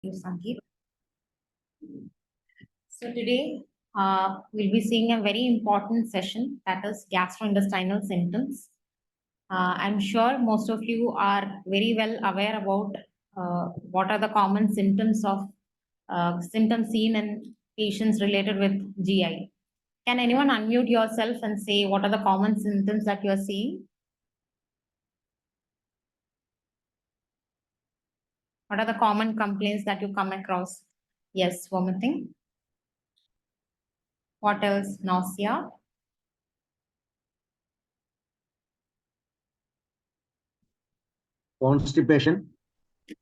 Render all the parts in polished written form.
You, Sangeet. So today we'll be seeing a very important session, that is gastrointestinal symptoms. I'm sure most of you are very well aware about what are the common symptoms of symptoms seen in patients related with GI. Can anyone unmute yourself and say what are the common symptoms that you are seeing? What are the common complaints that you come across? Yes, vomiting. What else? Nausea. Constipation.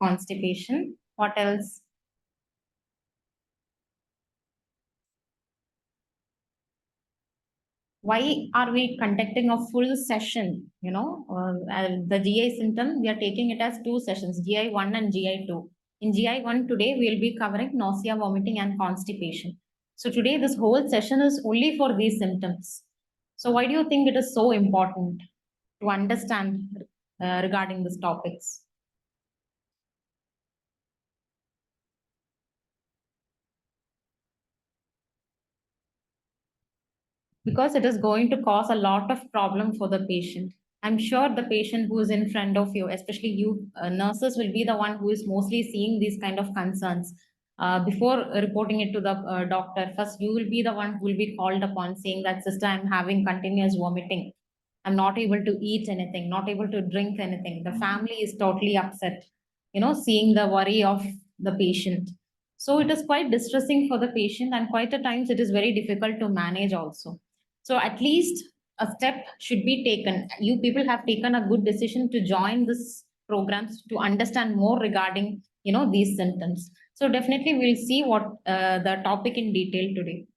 Constipation. What else? Why are we conducting a full session? The GI symptom, we are taking it as two sessions, GI 1 and GI 2. In GI 1 today, we'll be covering nausea, vomiting, and constipation. So today, this whole session is only for these symptoms. So why do you think it is so important to understand regarding these topics? Because it is going to cause a lot of problem for the patient. I'm sure the patient who is in front of you, especially you nurses, will be the one who is mostly seeing these kind of concerns. Before reporting it to the doctor, first you will be the one who will be called upon saying that, sister, I'm having continuous vomiting. I'm not able to eat anything, not able to drink anything. The family is totally upset, seeing the worry of the patient. So it is quite distressing for the patient, and quite at times it is very difficult to manage also. So at least a step should be taken. You people have taken a good decision to join this programs to understand more regarding these symptoms. So definitely we'll see what the topic in detail today.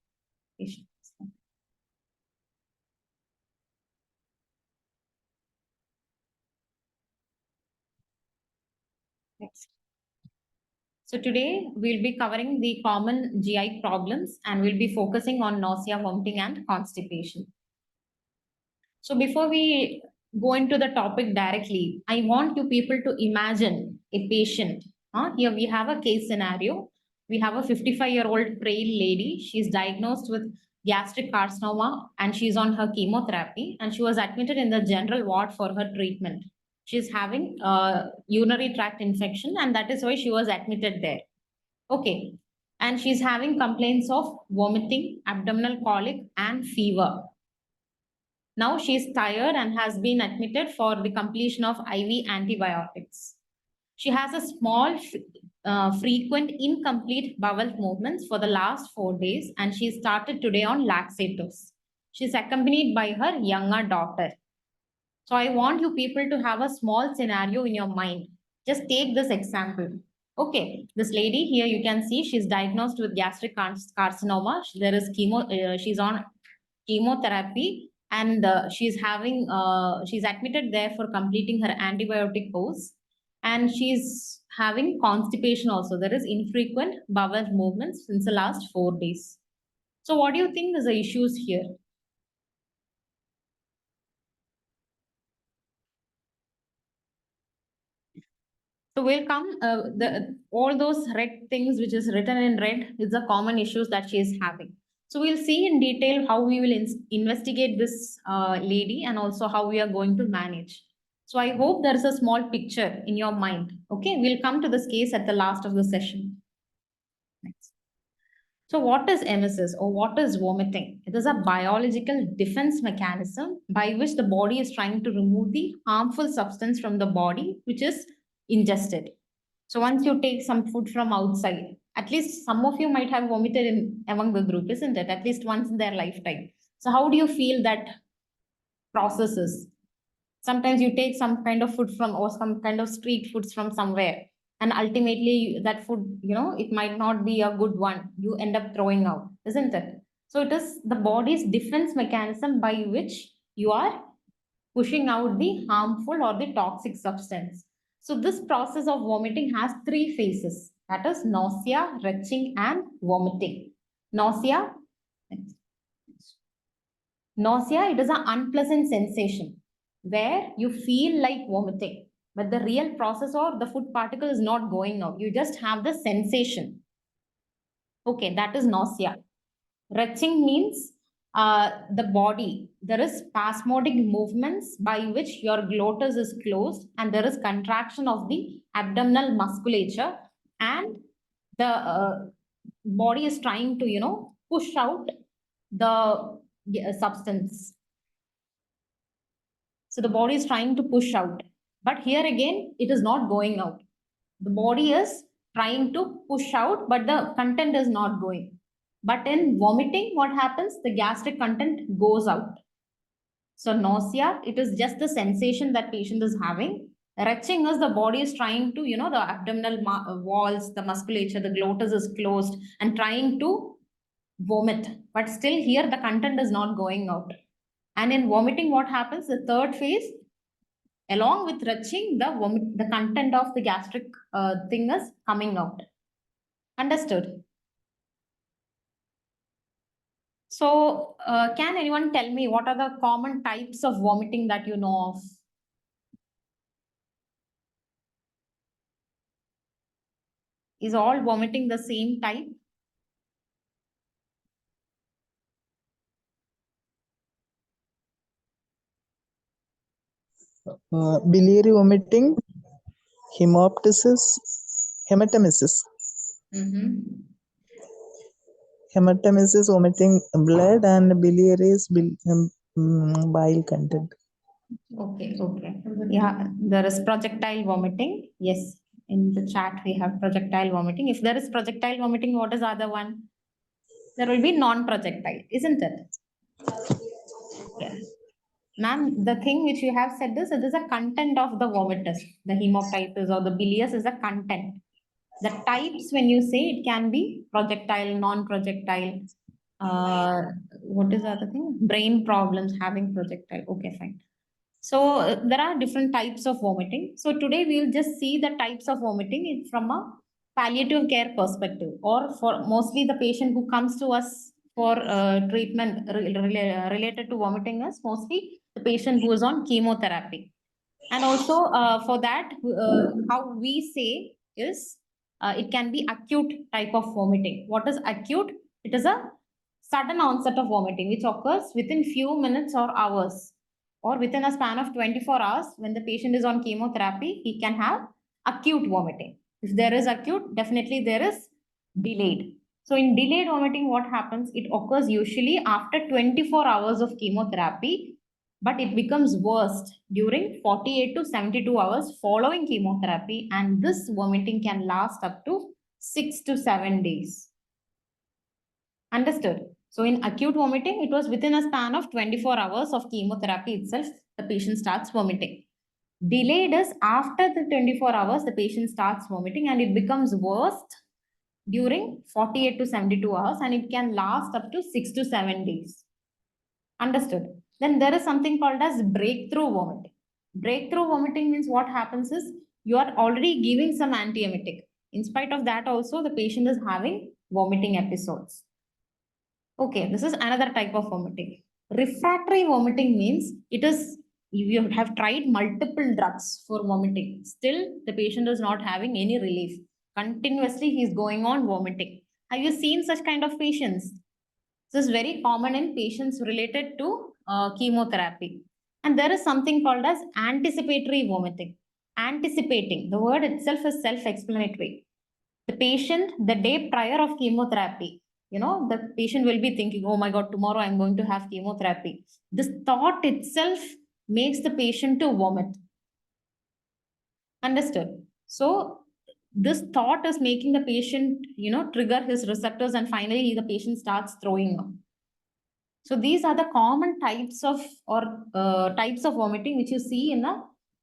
Next. So today we'll be covering the common GI problems and we'll be focusing on nausea, vomiting, and constipation. So before we go into the topic directly, I want you people to imagine a patient. Here we have a case scenario. We have a 55-year-old frail lady. She's diagnosed with gastric carcinoma and she's on her chemotherapy, and she was admitted in the general ward for her treatment. She's having a urinary tract infection, and that is why she was admitted there. Okay. And she's having complaints of vomiting, abdominal colic, and fever. Now she's tired and has been admitted for the completion of IV antibiotics. She has a small, frequent, incomplete bowel movements for the last 4 days, and she started today on laxatives. She's accompanied by her younger daughter. So I want you people to have a small scenario in your mind. Just take this example. Okay, this lady here, you can see she's diagnosed with gastric carcinoma. There is she's on chemotherapy, and she's admitted there for completing her antibiotic course, and she's having constipation also. There is infrequent bowel movements since the last 4 days. So what do you think is the issues here? So we'll come, all those red things which is written in red is the common issues that she is having. So we'll see in detail how we will investigate this lady and also how we are going to manage. So I hope there is a small picture in your mind. Okay, we'll come to this case at the last of the session. Next. So what is emesis or what is vomiting? It is a biological defense mechanism by which the body is trying to remove the harmful substance from the body which is ingested. So once you take some food from outside, at least some of you might have vomited in among the group, isn't it? At least once in their lifetime. So how do you feel that process is? Sometimes you take some kind of food from or some kind of street foods from somewhere, and ultimately that food, it might not be a good one. You end up throwing out, isn't it? So it is the body's defense mechanism by which you are pushing out the harmful or the toxic substance. So this process of vomiting has three phases, that is nausea, retching, and vomiting. Nausea. Nausea, it is an unpleasant sensation where you feel like vomiting, but the real process or the food particle is not going out. You just have the sensation. Okay, that is nausea. Retching means the body, there is spasmodic movements by which your glottis is closed and there is contraction of the abdominal musculature, and the body is trying to, push out the substance. So the body is trying to push out. But here again, it is not going out. The body is trying to push out, but the content is not going. But in vomiting, what happens? The gastric content goes out. So nausea, it is just the sensation that patient is having. Retching is the body is trying to, the abdominal walls, the musculature, the glottis is closed and trying to vomit. But still here, the content is not going out. And in vomiting, what happens? The third phase, along with retching, the content of the gastric thing is coming out. Understood? So, can anyone tell me what are the common types of vomiting that you know of? Is all vomiting the same type? Biliary vomiting, hemoptysis, hematemesis. Hematemesis vomiting blood and biliary is bile content. Okay. Yeah, there is projectile vomiting. Yes, in the chat we have projectile vomiting. If there is projectile vomiting, what is the other one? There will be non-projectile, isn't it? Yes. Ma'am, the thing which you have said is, it is a content of the vomitus. The hemoptysis or the bilious is a content. The types, when you say, it can be projectile, non-projectile. What is the other thing? Brain problems, having projectile. Okay, fine. So there are different types of vomiting. So today we will just see the types of vomiting from a palliative care perspective, or for mostly the patient who comes to us for treatment related to vomiting is mostly the patient who is on chemotherapy. And also for that, how we say is it can be acute type of vomiting. What is acute? It is a sudden onset of vomiting which occurs within few minutes or hours, or within a span of 24 hours. When the patient is on chemotherapy, he can have acute vomiting. If there is acute, definitely there is delayed. So in delayed vomiting, what happens? It occurs usually after 24 hours of chemotherapy, but it becomes worst during 48 to 72 hours following chemotherapy, and this vomiting can last up to 6 to 7 days. Understood? So in acute vomiting, it was within a span of 24 hours of chemotherapy itself, the patient starts vomiting. Delayed is after the 24 hours, the patient starts vomiting and it becomes worst during 48 to 72 hours, and it can last up to 6 to 7 days. Understood? Then there is something called as breakthrough vomiting. Breakthrough vomiting means what happens is you are already giving some antiemetic. In spite of that also, the patient is having vomiting episodes. Okay, this is another type of vomiting. Refractory vomiting means it is you have tried multiple drugs for vomiting. Still, the patient is not having any relief. Continuously, he is going on vomiting. Have you seen such kind of patients? This is very common in patients related to chemotherapy. And there is something called as anticipatory vomiting. Anticipating, the word itself is self-explanatory. The patient, the day prior of chemotherapy, the patient will be thinking, oh my God, tomorrow I'm going to have chemotherapy. This thought itself makes the patient to vomit. Understood? So this thought is making the patient, trigger his receptors, and finally the patient starts throwing up. So these are the common types of types of vomiting which you see in a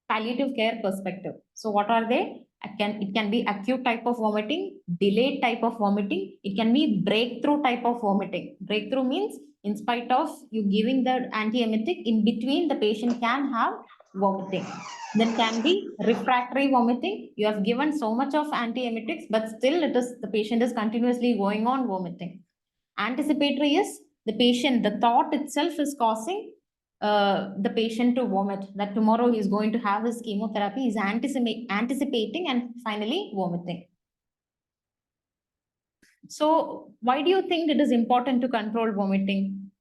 palliative care perspective. So what are they? It can be acute type of vomiting, delayed type of vomiting. It can be breakthrough type of vomiting. Breakthrough means in spite of you giving the antiemetic, in between the patient can have vomiting. Then can be refractory vomiting. You have given so much of antiemetics, but still the patient is continuously going on vomiting. Anticipatory is the patient, the thought itself is causing the patient to vomit, that tomorrow he is going to have his chemotherapy, he is anticipating and finally vomiting. So why do you think it is important to control vomiting?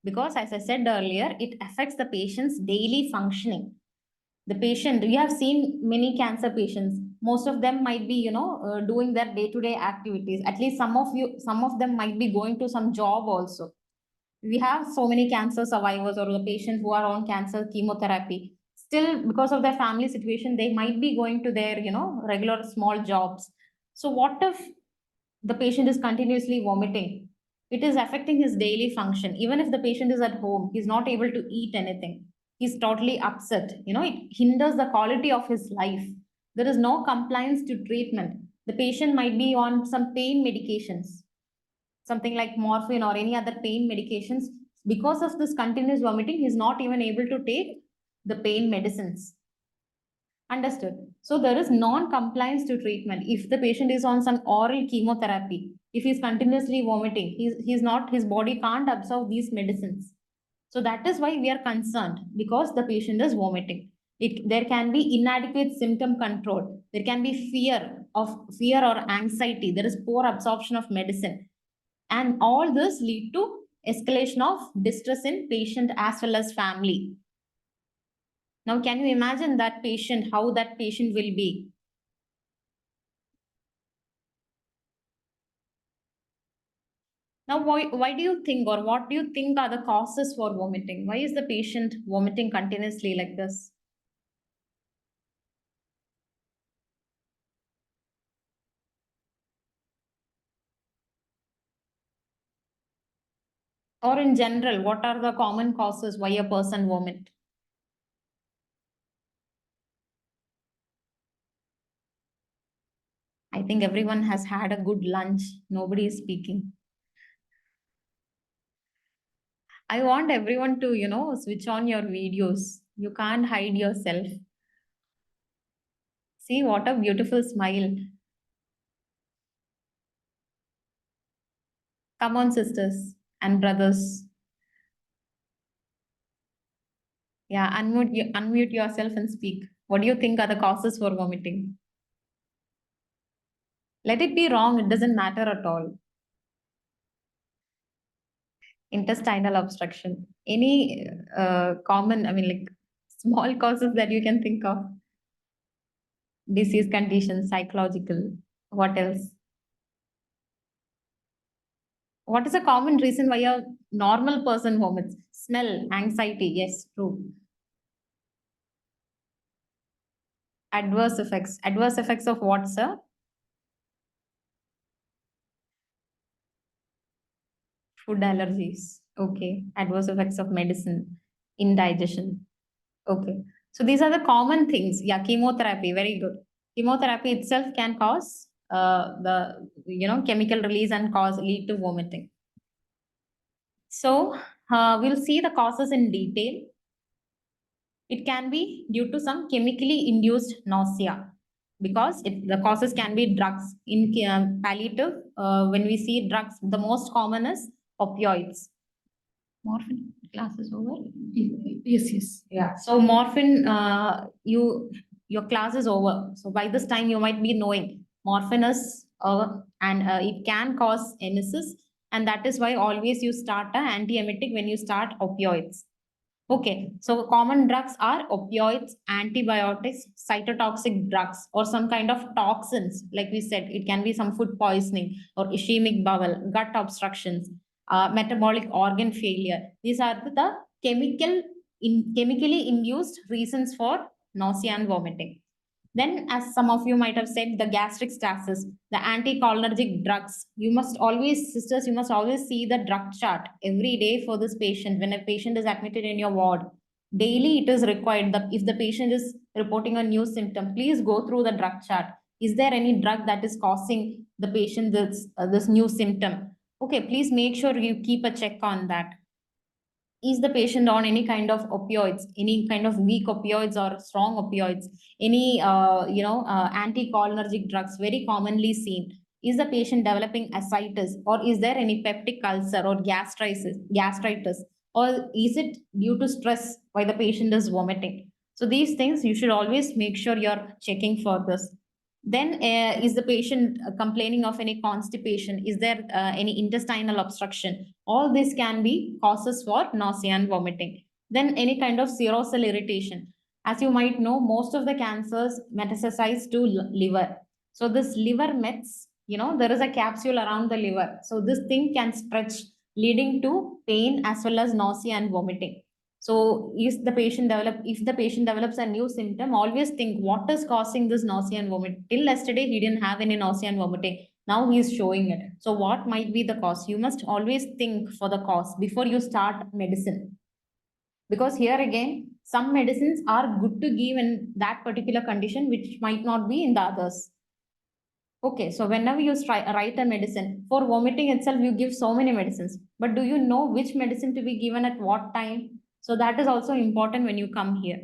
Because as I said earlier, it affects the patient's daily functioning. The patient, we have seen many cancer patients, most of them might be, doing their day-to-day activities. At least some of them might be going to some job also. We have so many cancer survivors or the patients who are on cancer chemotherapy. Still, because of their family situation, they might be going to their, regular small jobs. So what if the patient is continuously vomiting? It is affecting his daily function. Even if the patient is at home, he's not able to eat anything. He's totally upset. It hinders the quality of his life. There is no compliance to treatment. The patient might be on some pain medications, something like morphine or any other pain medications. Because of this continuous vomiting, he's not even able to take the pain medicines. Understood. So there is non-compliance to treatment. If the patient is on some oral chemotherapy, if he's continuously vomiting, his body can't absorb these medicines. So that is why we are concerned, because the patient is vomiting. There can be inadequate symptom control. There can be fear or anxiety. There is poor absorption of medicine. And all this lead to escalation of distress in patient as well as family. Now, can you imagine that patient, how that patient will be? Now, why do you think, or what do you think are the causes for vomiting? Why is the patient vomiting continuously like this? Or in general, what are the common causes why a person vomit? I think everyone has had a good lunch. Nobody is speaking. I want everyone to, switch on your videos. You can't hide yourself. See what a beautiful smile. Come on, sisters and brothers. Yeah, unmute yourself and speak. What do you think are the causes for vomiting? Let it be wrong, it doesn't matter at all. Intestinal obstruction. Any common, like small causes that you can think of? Disease conditions, psychological. What else? What is a common reason why a normal person vomits? Smell, anxiety. Yes, true. Adverse effects. Adverse effects of what, sir? Food allergies. Okay. Adverse effects of medicine, indigestion. Okay. So these are the common things. Yeah, chemotherapy. Very good. Chemotherapy itself can cause the chemical release and cause lead to vomiting. So we'll see the causes in detail. It can be due to some chemically induced nausea, because the causes can be drugs. In palliative, when we see drugs, the most common is opioids. Morphine class is over. Yes, yes. Yeah. So morphine, your class is over. So by this time, you might be knowing morphine is and it can cause emesis, and that is why always you start a antiemetic when you start opioids. Okay, so common drugs are opioids, antibiotics, cytotoxic drugs, or some kind of toxins. Like we said, it can be some food poisoning or ischemic bowel, gut obstructions, metabolic organ failure. These are the chemically induced reasons for nausea and vomiting. Then, as some of you might have said, the gastric stasis, the anticholinergic drugs. You must always, sisters, you must always see the drug chart every day for this patient. When a patient is admitted in your ward, daily it is required that if the patient is reporting a new symptom, please go through the drug chart. Is there any drug that is causing the patient this new symptom? Okay, please make sure you keep a check on that. Is the patient on any kind of opioids, any kind of weak opioids or strong opioids, any anticholinergic drugs very commonly seen? Is the patient developing ascites, or is there any peptic ulcer or gastritis? or is it due to stress why the patient is vomiting? So these things you should always make sure you're checking for this. Then is the patient complaining of any constipation? Is there any intestinal obstruction? All this can be causes for nausea and vomiting. Then any kind of serosal irritation. As you might know, most of the cancers metastasize to liver. So this liver mets, there is a capsule around the liver. So this thing can stretch, leading to pain as well as nausea and vomiting. So if the patient develops a new symptom, always think what is causing this nausea and vomiting. Till yesterday, he didn't have any nausea and vomiting. Now he is showing it. So what might be the cause? You must always think for the cause before you start medicine. Because here again, some medicines are good to give in that particular condition, which might not be in the others. Okay, so whenever you write a medicine, for vomiting itself, you give so many medicines. But do you know which medicine to be given at what time? So that is also important when you come here.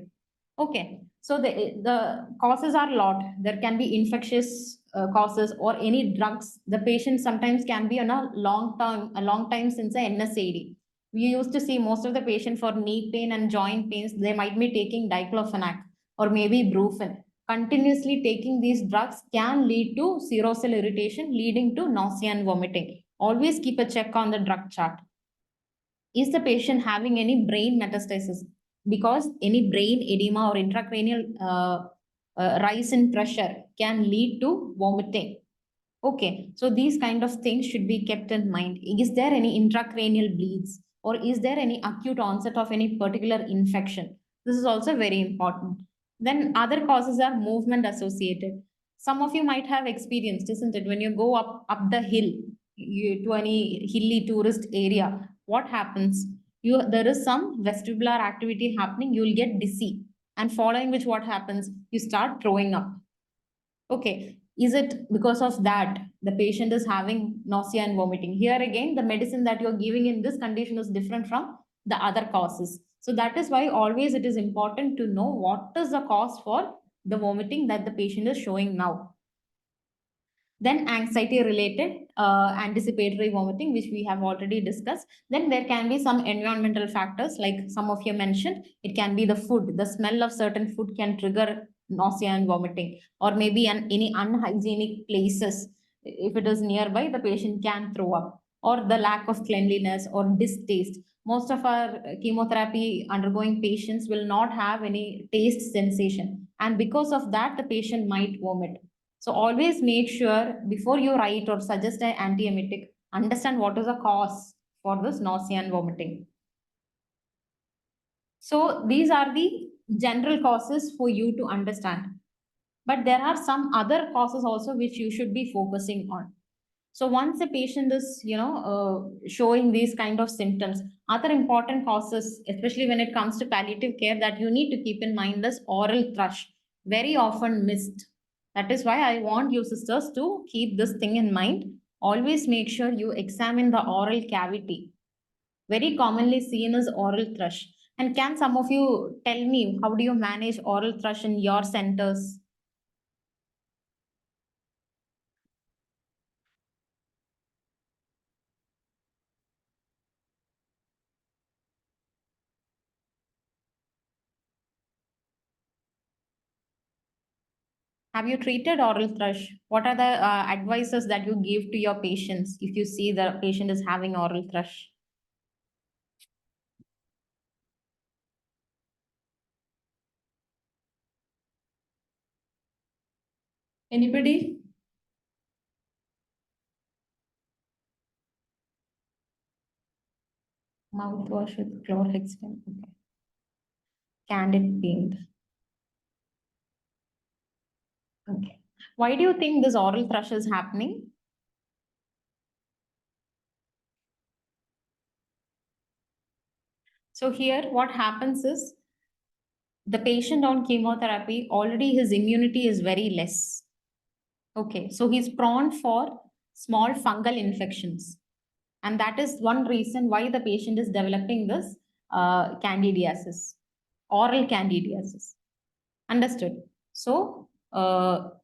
Okay, so the causes are a lot. There can be infectious causes or any drugs. The patient sometimes can be on a long time since a NSAID. We used to see most of the patient for knee pain and joint pains, they might be taking diclofenac or maybe brufen. Continuously taking these drugs can lead to serosal irritation, leading to nausea and vomiting. Always keep a check on the drug chart. Is the patient having any brain metastasis? Because any brain edema or intracranial rise in pressure can lead to vomiting. Okay, so these kind of things should be kept in mind. Is there any intracranial bleeds, or is there any acute onset of any particular infection? This is also very important. Then other causes are movement associated. Some of you might have experienced, isn't it? When you go up the hill to any hilly tourist area, what happens? There is some vestibular activity happening. You will get dizzy, and following which what happens? You start throwing up. Okay, is it because of that the patient is having nausea and vomiting? Here again, the medicine that you're giving in this condition is different from the other causes. So that is why always it is important to know what is the cause for the vomiting that the patient is showing now. Then anxiety related anticipatory vomiting, which we have already discussed. Then there can be some environmental factors, like some of you mentioned. It can be the food. The smell of certain food can trigger nausea and vomiting, or maybe any unhygienic places. If it is nearby, the patient can throw up, or the lack of cleanliness or distaste. Most of our chemotherapy undergoing patients will not have any taste sensation, and because of that, the patient might vomit. So always make sure before you write or suggest an antiemetic, understand what is the cause for this nausea and vomiting. So these are the general causes for you to understand. But there are some other causes also which you should be focusing on. So once a patient is, showing these kind of symptoms, other important causes, especially when it comes to palliative care, that you need to keep in mind is oral thrush, very often missed. That is why I want you sisters to keep this thing in mind. Always make sure you examine the oral cavity. Very commonly seen is oral thrush. And can some of you tell me how do you manage oral thrush in your centers? Have you treated oral thrush? What are the advices that you give to your patients if you see the patient is having oral thrush? Anybody? Mouthwash with chlorhexidine. Okay. Candid paint. Okay. Why do you think this oral thrush is happening? So here what happens is the patient on chemotherapy, already his immunity is very less. Okay, so he's prone for small fungal infections. And that is one reason why the patient is developing this candidiasis, oral candidiasis. Understood? So,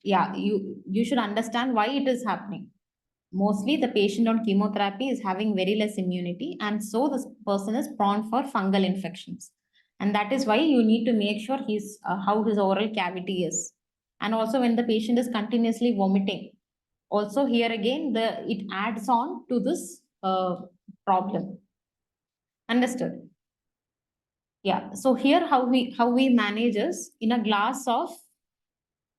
yeah, you should understand why it is happening. Mostly the patient on chemotherapy is having very less immunity, and so this person is prone for fungal infections. And that is why you need to make sure how his oral cavity is. And also when the patient is continuously vomiting, also here again it adds on to this problem. Understood? Yeah. So here how we manage is in a glass of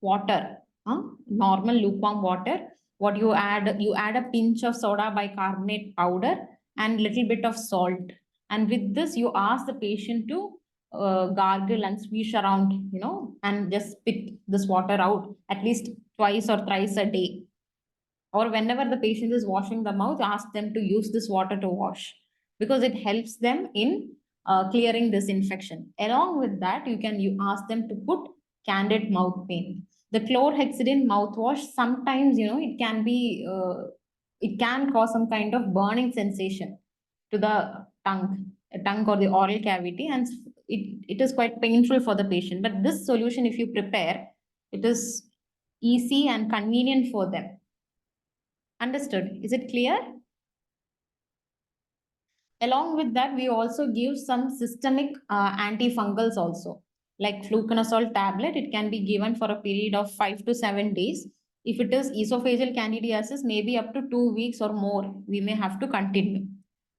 water, normal lukewarm water. What you add? You add a pinch of soda bicarbonate powder and little bit of salt. And with this, you ask the patient to gargle and swish around, and just spit this water out at least twice or thrice a day. Or whenever the patient is washing the mouth, ask them to use this water to wash, because it helps them in clearing this infection. Along with that, you ask them to put candid mouth paint. The chlorhexidine mouthwash, sometimes it can cause some kind of burning sensation to the tongue or the oral cavity, and it is quite painful for the patient. But this solution, if you prepare, it is easy and convenient for them. Understood. Is it clear? Along with that, we also give some systemic antifungals also, like fluconazole tablet. It can be given for a period of 5 to 7 days. If it is esophageal candidiasis, maybe up to 2 weeks or more, we may have to continue.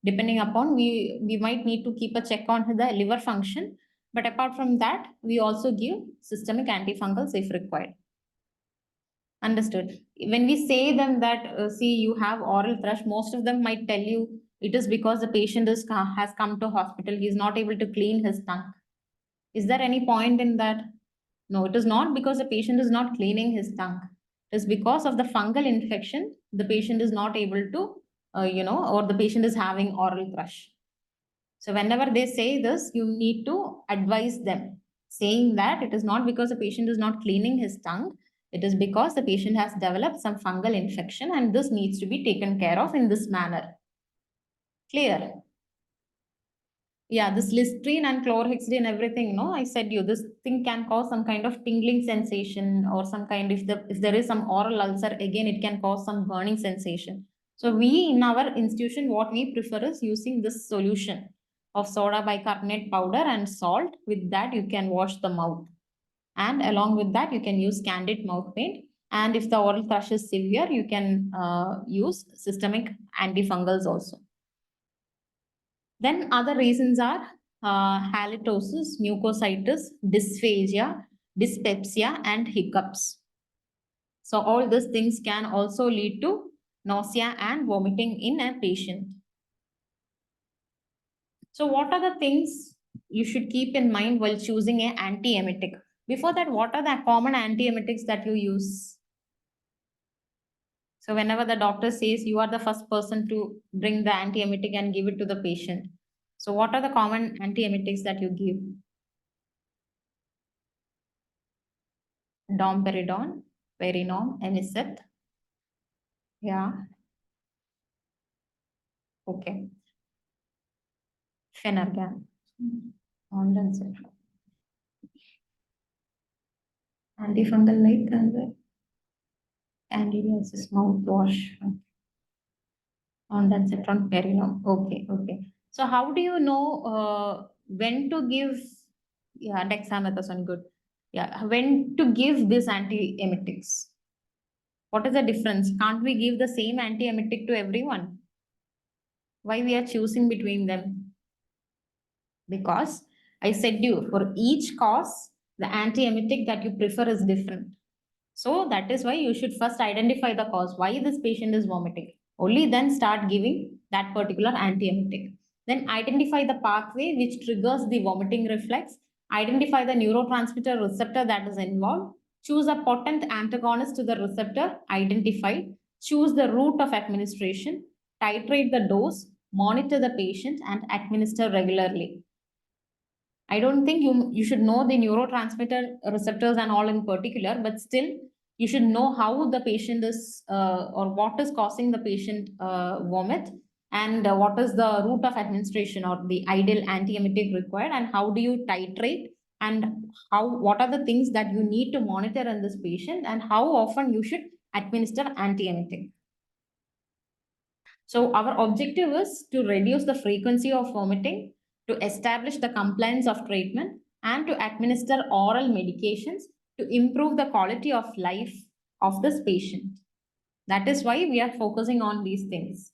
Depending upon, we might need to keep a check on the liver function. But apart from that, we also give systemic antifungals if required. Understood. When we say them that, see, you have oral thrush, most of them might tell you it is because the patient has come to hospital. He is not able to clean his tongue. Is there any point in that? No, it is not because the patient is not cleaning his tongue. It is because of the fungal infection. The patient is not able to, or the patient is having oral thrush. So whenever they say this, you need to advise them, saying that it is not because the patient is not cleaning his tongue. It is because the patient has developed some fungal infection, and this needs to be taken care of in this manner. Clear? Yeah, this Listerine and chlorhexidine, everything, no, I said you, this thing can cause some kind of tingling sensation or some kind, if there is some oral ulcer, again, it can cause some burning sensation. So we, in our institution, what we prefer is using this solution of soda bicarbonate powder and salt. With that, you can wash the mouth. And along with that, you can use candid mouth paint. And if the oral thrush is severe, you can use systemic antifungals also. Then other reasons are halitosis, mucositis, dysphagia, dyspepsia, and hiccups. So all these things can also lead to nausea and vomiting in a patient. So what are the things you should keep in mind while choosing an antiemetic? Before that, what are the common antiemetics that you use? So whenever the doctor says, you are the first person to bring the antiemetic and give it to the patient. So what are the common antiemetics that you give? Domperidone, Perinom, Anisette. Yeah. Okay. Phenergan. Ondansetron. Antifungal like candidiasis mouthwash. Ondansetron, Perinom. Okay. Okay. So how do you know when to give? Yeah, dexamethasone. Good. Yeah. When to give these antiemetics? What is the difference? Can't we give the same antiemetic to everyone? Why we are choosing between them? Because I said you, for each cause, the antiemetic that you prefer is different. So that is why you should first identify the cause, why this patient is vomiting. Only then start giving that particular antiemetic. Then identify the pathway which triggers the vomiting reflex. Identify the neurotransmitter receptor that is involved. Choose a potent antagonist to the receptor identified. Choose the route of administration. Titrate the dose. Monitor the patient and administer regularly. I don't think you should know the neurotransmitter receptors and all in particular, but still you should know how the patient is or what is causing the patient vomit, and what is the route of administration or the ideal antiemetic required, and how do you titrate, and what are the things that you need to monitor in this patient, and how often you should administer antiemetic. So our objective is to reduce the frequency of vomiting, to establish the compliance of treatment, and to administer oral medications to improve the quality of life of this patient. That is why we are focusing on these things.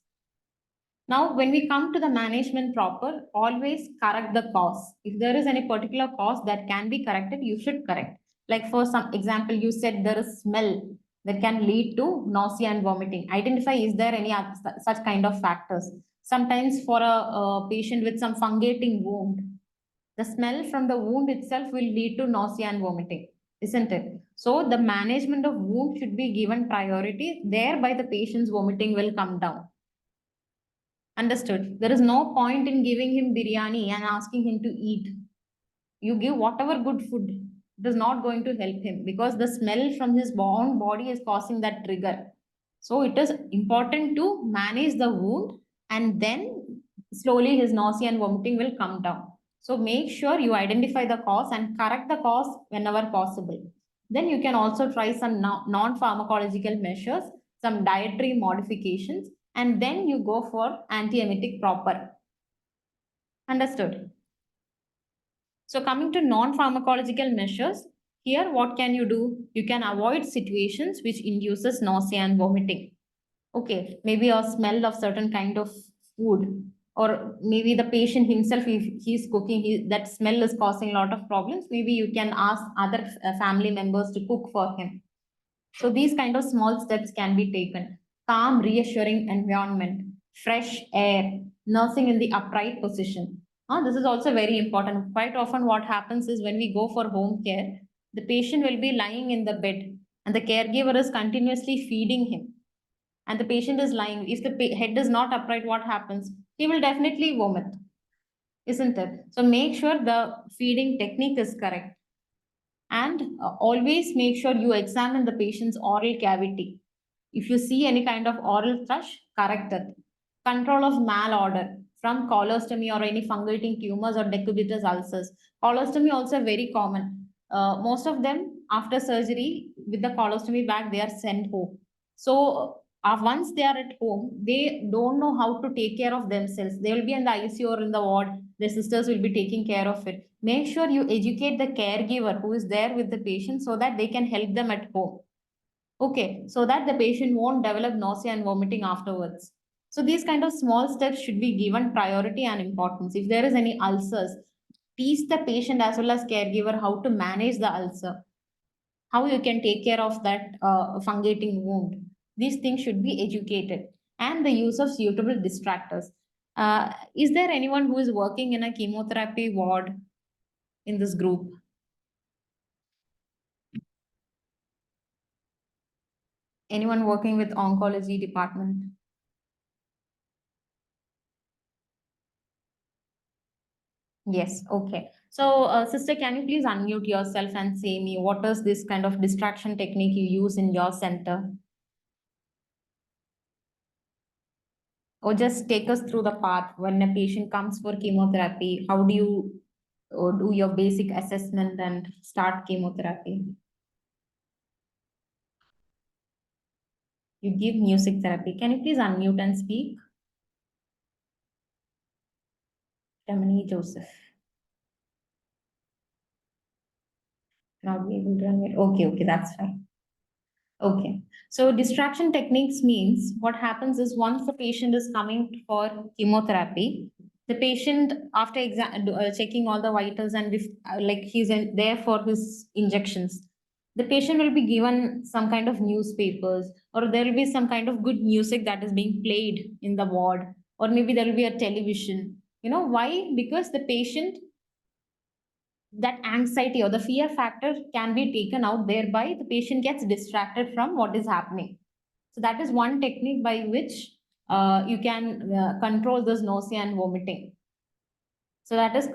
Now, when we come to the management proper, always correct the cause. If there is any particular cause that can be corrected, you should correct. Like for some example, you said there is smell that can lead to nausea and vomiting. Identify, is there any such kind of factors? Sometimes for a patient with some fungating wound, the smell from the wound itself will lead to nausea and vomiting, isn't it? So the management of wound should be given priority. Thereby the patient's vomiting will come down. Understood. There is no point in giving him biryani and asking him to eat. You give whatever good food, it is not going to help him because the smell from his own body is causing that trigger. So it is important to manage the wound and then slowly his nausea and vomiting will come down. So make sure you identify the cause and correct the cause whenever possible. Then you can also try some non-pharmacological measures, some dietary modifications, and then you go for antiemetic proper. Understood? So coming to non-pharmacological measures, here what can you do? You can avoid situations which induces nausea and vomiting. Okay, maybe a smell of certain kind of food, or maybe the patient himself, if he's cooking, that smell is causing a lot of problems. Maybe you can ask other family members to cook for him. So these kind of small steps can be taken. Calm, reassuring environment, fresh air, nursing in the upright position. This is also very important. Quite often what happens is when we go for home care, the patient will be lying in the bed and the caregiver is continuously feeding him. And the patient is lying. If the head is not upright, what happens? He will definitely vomit, isn't it? So make sure the feeding technique is correct. And always make sure you examine the patient's oral cavity. If you see any kind of oral thrush, correct it. Control of malodor from colostomy or any fungating tumors or decubitus ulcers. Colostomy also very common. Most of them after surgery with the colostomy bag, they are sent home. So once they are at home, they don't know how to take care of themselves. They will be in the ICU or in the ward. Their sisters will be taking care of it. Make sure you educate the caregiver who is there with the patient so that they can help them at home. Okay, so that the patient won't develop nausea and vomiting afterwards. So these kind of small steps should be given priority and importance. If there is any ulcers, teach the patient as well as caregiver how to manage the ulcer, how you can take care of that fungating wound. These things should be educated. And the use of suitable distractors. Is there anyone who is working in a chemotherapy ward in this group? Anyone working with oncology department? Yes, okay. So, sister, can you please unmute yourself and say me what is this kind of distraction technique you use in your center? Or just take us through the path when a patient comes for chemotherapy. How do you do your basic assessment and start chemotherapy? You give music therapy. Can you please unmute and speak? Dominique Joseph. Not be able to unmute. Okay, okay, that's fine. Okay. So distraction techniques means what happens is once the patient is coming for chemotherapy, the patient after checking all the vitals and if like he's there for his injections, the patient will be given some kind of newspapers or there will be some kind of good music that is being played in the ward or maybe there will be a television. You know why? Because the patient, that anxiety or the fear factor can be taken out, thereby the patient gets distracted from what is happening. So that is one technique by which you can control this nausea and vomiting. So that is,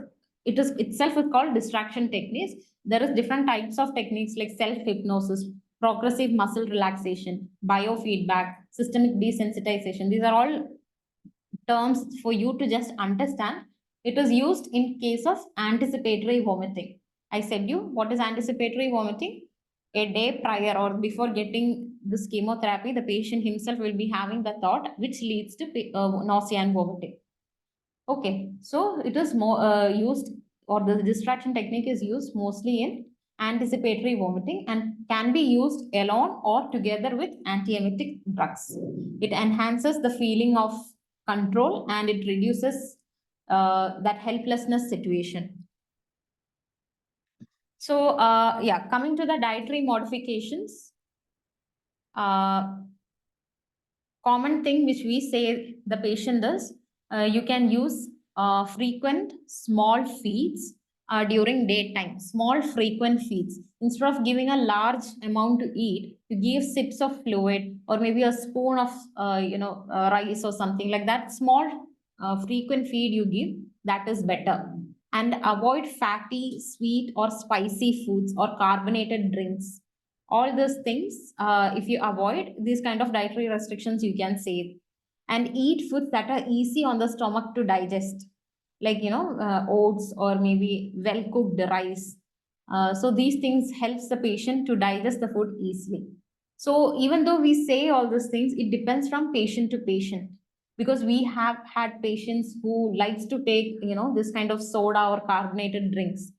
it is itself is called distraction techniques. There is different types of techniques like self hypnosis, progressive muscle relaxation, biofeedback, systemic desensitization. These are all terms for you to just understand. It is used in case of anticipatory vomiting. I said you, what is anticipatory vomiting? A day prior or before getting this chemotherapy, the patient himself will be having the thought which leads to nausea and vomiting. Okay, so it is more used, or the distraction technique is used mostly in anticipatory vomiting and can be used alone or together with antiemetic drugs. It enhances the feeling of control and it reduces that helplessness situation. So, yeah, coming to the dietary modifications, uh, common thing which we say the patient does, you can use frequent small feeds during daytime, small frequent feeds. Instead of giving a large amount to eat, you give sips of fluid or maybe a spoon of rice or something like that. Small frequent feed you give, that is better. And avoid fatty, sweet or spicy foods or carbonated drinks. All those things, if you avoid these kind of dietary restrictions, you can save. And eat foods that are easy on the stomach to digest, like oats or maybe well cooked rice. So these things helps the patient to digest the food easily. So even though we say all these things, it depends from patient to patient, because we have had patients who likes to take this kind of soda or carbonated drinks,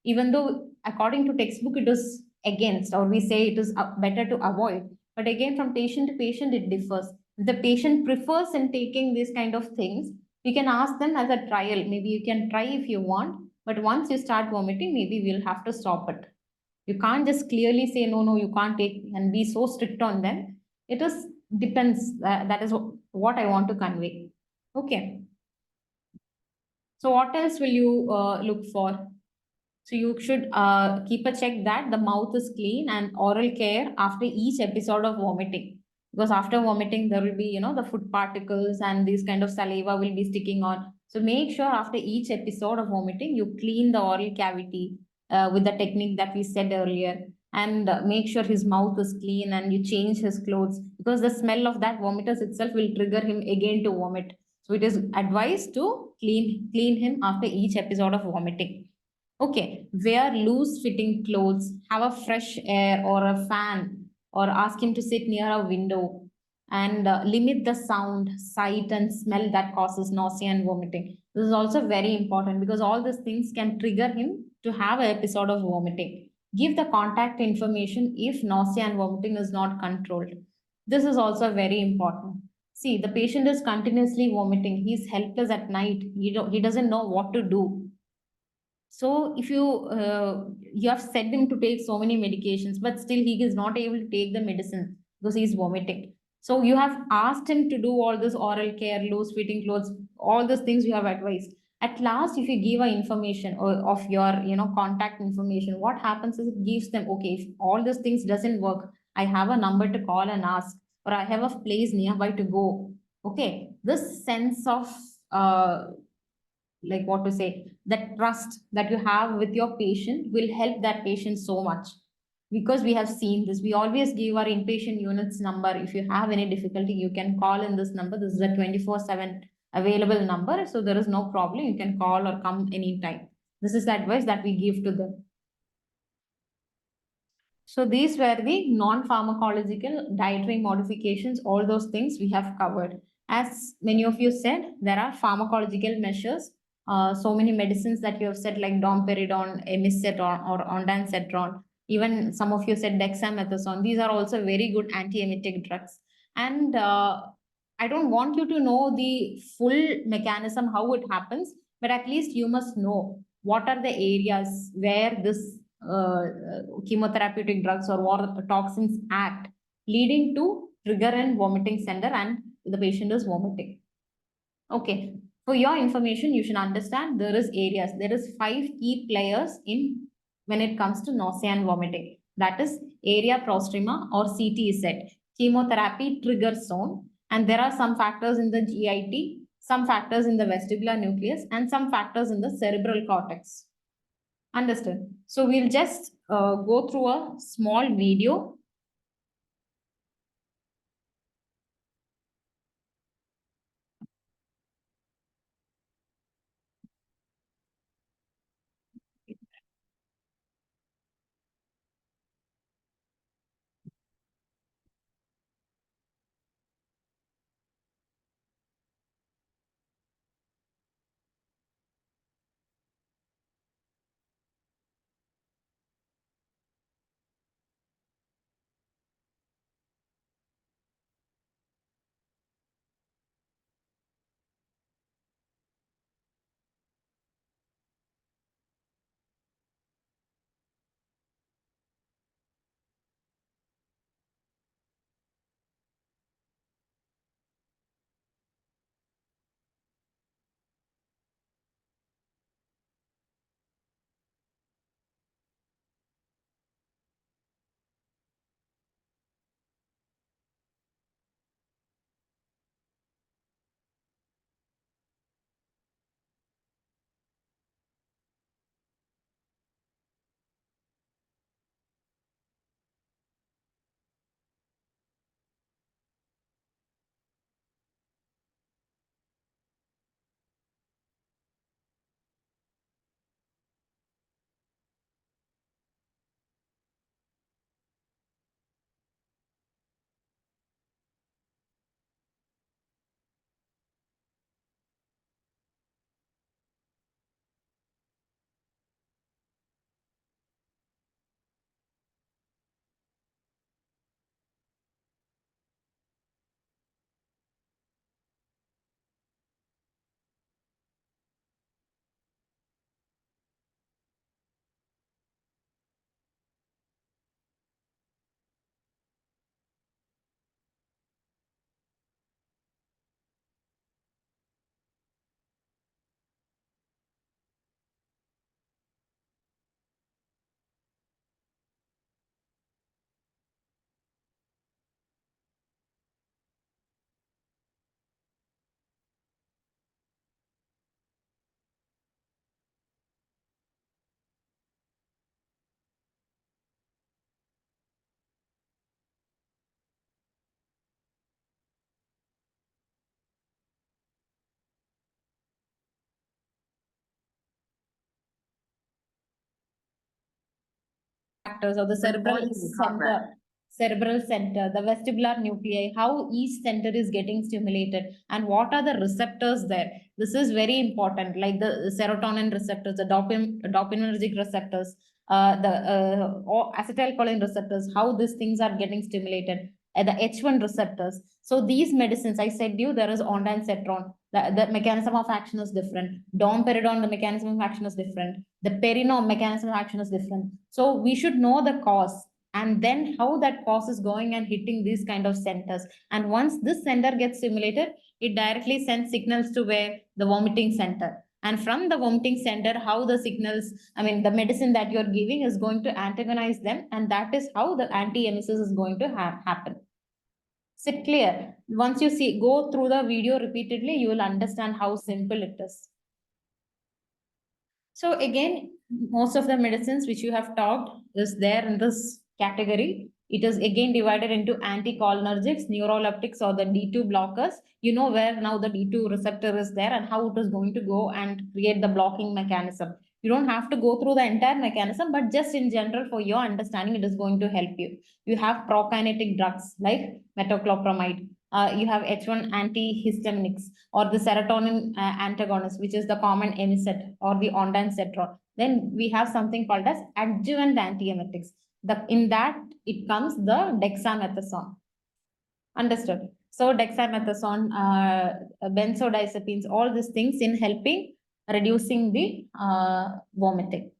even though according to textbook it is against, or we say it is better to avoid. But again, from patient to patient, it differs. If the patient prefers in taking these kind of things, we can ask them as a trial. Maybe you can try if you want, but once you start vomiting, maybe we'll have to stop it. You can't just clearly say, no, no, you can't take, and be so strict on them. It is depends. That is what I want to convey. Okay. So what else will you look for? So you should keep a check that the mouth is clean and oral care after each episode of vomiting. Because after vomiting, there will be, the food particles and these kind of saliva will be sticking on. So make sure after each episode of vomiting, you clean the oral cavity with the technique that we said earlier. And make sure his mouth is clean and you change his clothes, because the smell of that vomiters itself will trigger him again to vomit. So it is advised to clean him after each episode of vomiting. Okay, wear loose fitting clothes, have a fresh air or a fan, or ask him to sit near a window, and limit the sound, sight, and smell that causes nausea and vomiting. This is also very important because all these things can trigger him to have an episode of vomiting. Give the contact information if nausea and vomiting is not controlled. This is also very important. See, the patient is continuously vomiting. He's helpless at night. He doesn't know what to do. So if you have said him to take so many medications, but still he is not able to take the medicine because he is vomiting. So you have asked him to do all this oral care, loose fitting clothes, all those things you have advised. At last, if you give a information of your contact information, what happens is it gives them, okay, if all these things doesn't work, I have a number to call and ask, or I have a place nearby to go. Okay, this sense of like what to say, that trust that you have with your patient will help that patient so much, because we have seen this. We always give our inpatient units number. If you have any difficulty, you can call in this number. This is a 24/7 available number, so there is no problem. You can call or come anytime. This is the advice that we give to them. So these were the non-pharmacological dietary modifications. All those things we have covered. As many of you said, there are pharmacological measures. So many medicines that you have said, like domperidone, amicetrone, or ondansetron. Even some of you said dexamethasone. These are also very good antiemetic drugs. And I don't want you to know the full mechanism, how it happens, but at least you must know what are the areas where this chemotherapeutic drugs or what toxins act, leading to trigger and vomiting center, and the patient is vomiting. Okay, for your information, you should understand there is areas. There is 5 key players in when it comes to nausea and vomiting. That is area prostrema or CTZ, chemotherapy trigger zone, and there are some factors in the GIT, some factors in the vestibular nucleus, and some factors in the cerebral cortex. Understood. So we'll just go through a small video. factors or the cerebral center, the vestibular nuclei, how each center is getting stimulated, and what are the receptors there. This is very important, like the serotonin receptors, the dopaminergic receptors, or acetylcholine receptors, how these things are getting stimulated, the H1 receptors. So these medicines, I said you, there is ondansetron. The mechanism of action is different. Domperidone, the mechanism of action is different. The perinome mechanism of action is different. So we should know the cause and then how that cause is going and hitting these kind of centers. And once this center gets stimulated, it directly sends signals to where the vomiting center. And from the vomiting center, how the signals, I mean, the medicine that you're giving is going to antagonize them. And that is how the anti-emesis is going to happen. Is it clear? Once you see, go through the video repeatedly, you will understand how simple it is. So again, most of the medicines which you have talked is there in this category. It is again divided into anticholinergics, neuroleptics, or the D2 blockers. You know where now the D2 receptor is there and how it is going to go and create the blocking mechanism. You don't have to go through the entire mechanism, but just in general for your understanding, it is going to help you. You have prokinetic drugs like metoclopramide. You have H1 antihistaminics or the serotonin antagonist, which is the common emeset or the ondansetron. Then we have something called as adjuvant antiemetics. In that, it comes the dexamethasone. Understood? So dexamethasone, benzodiazepines, all these things in helping reducing the vomiting.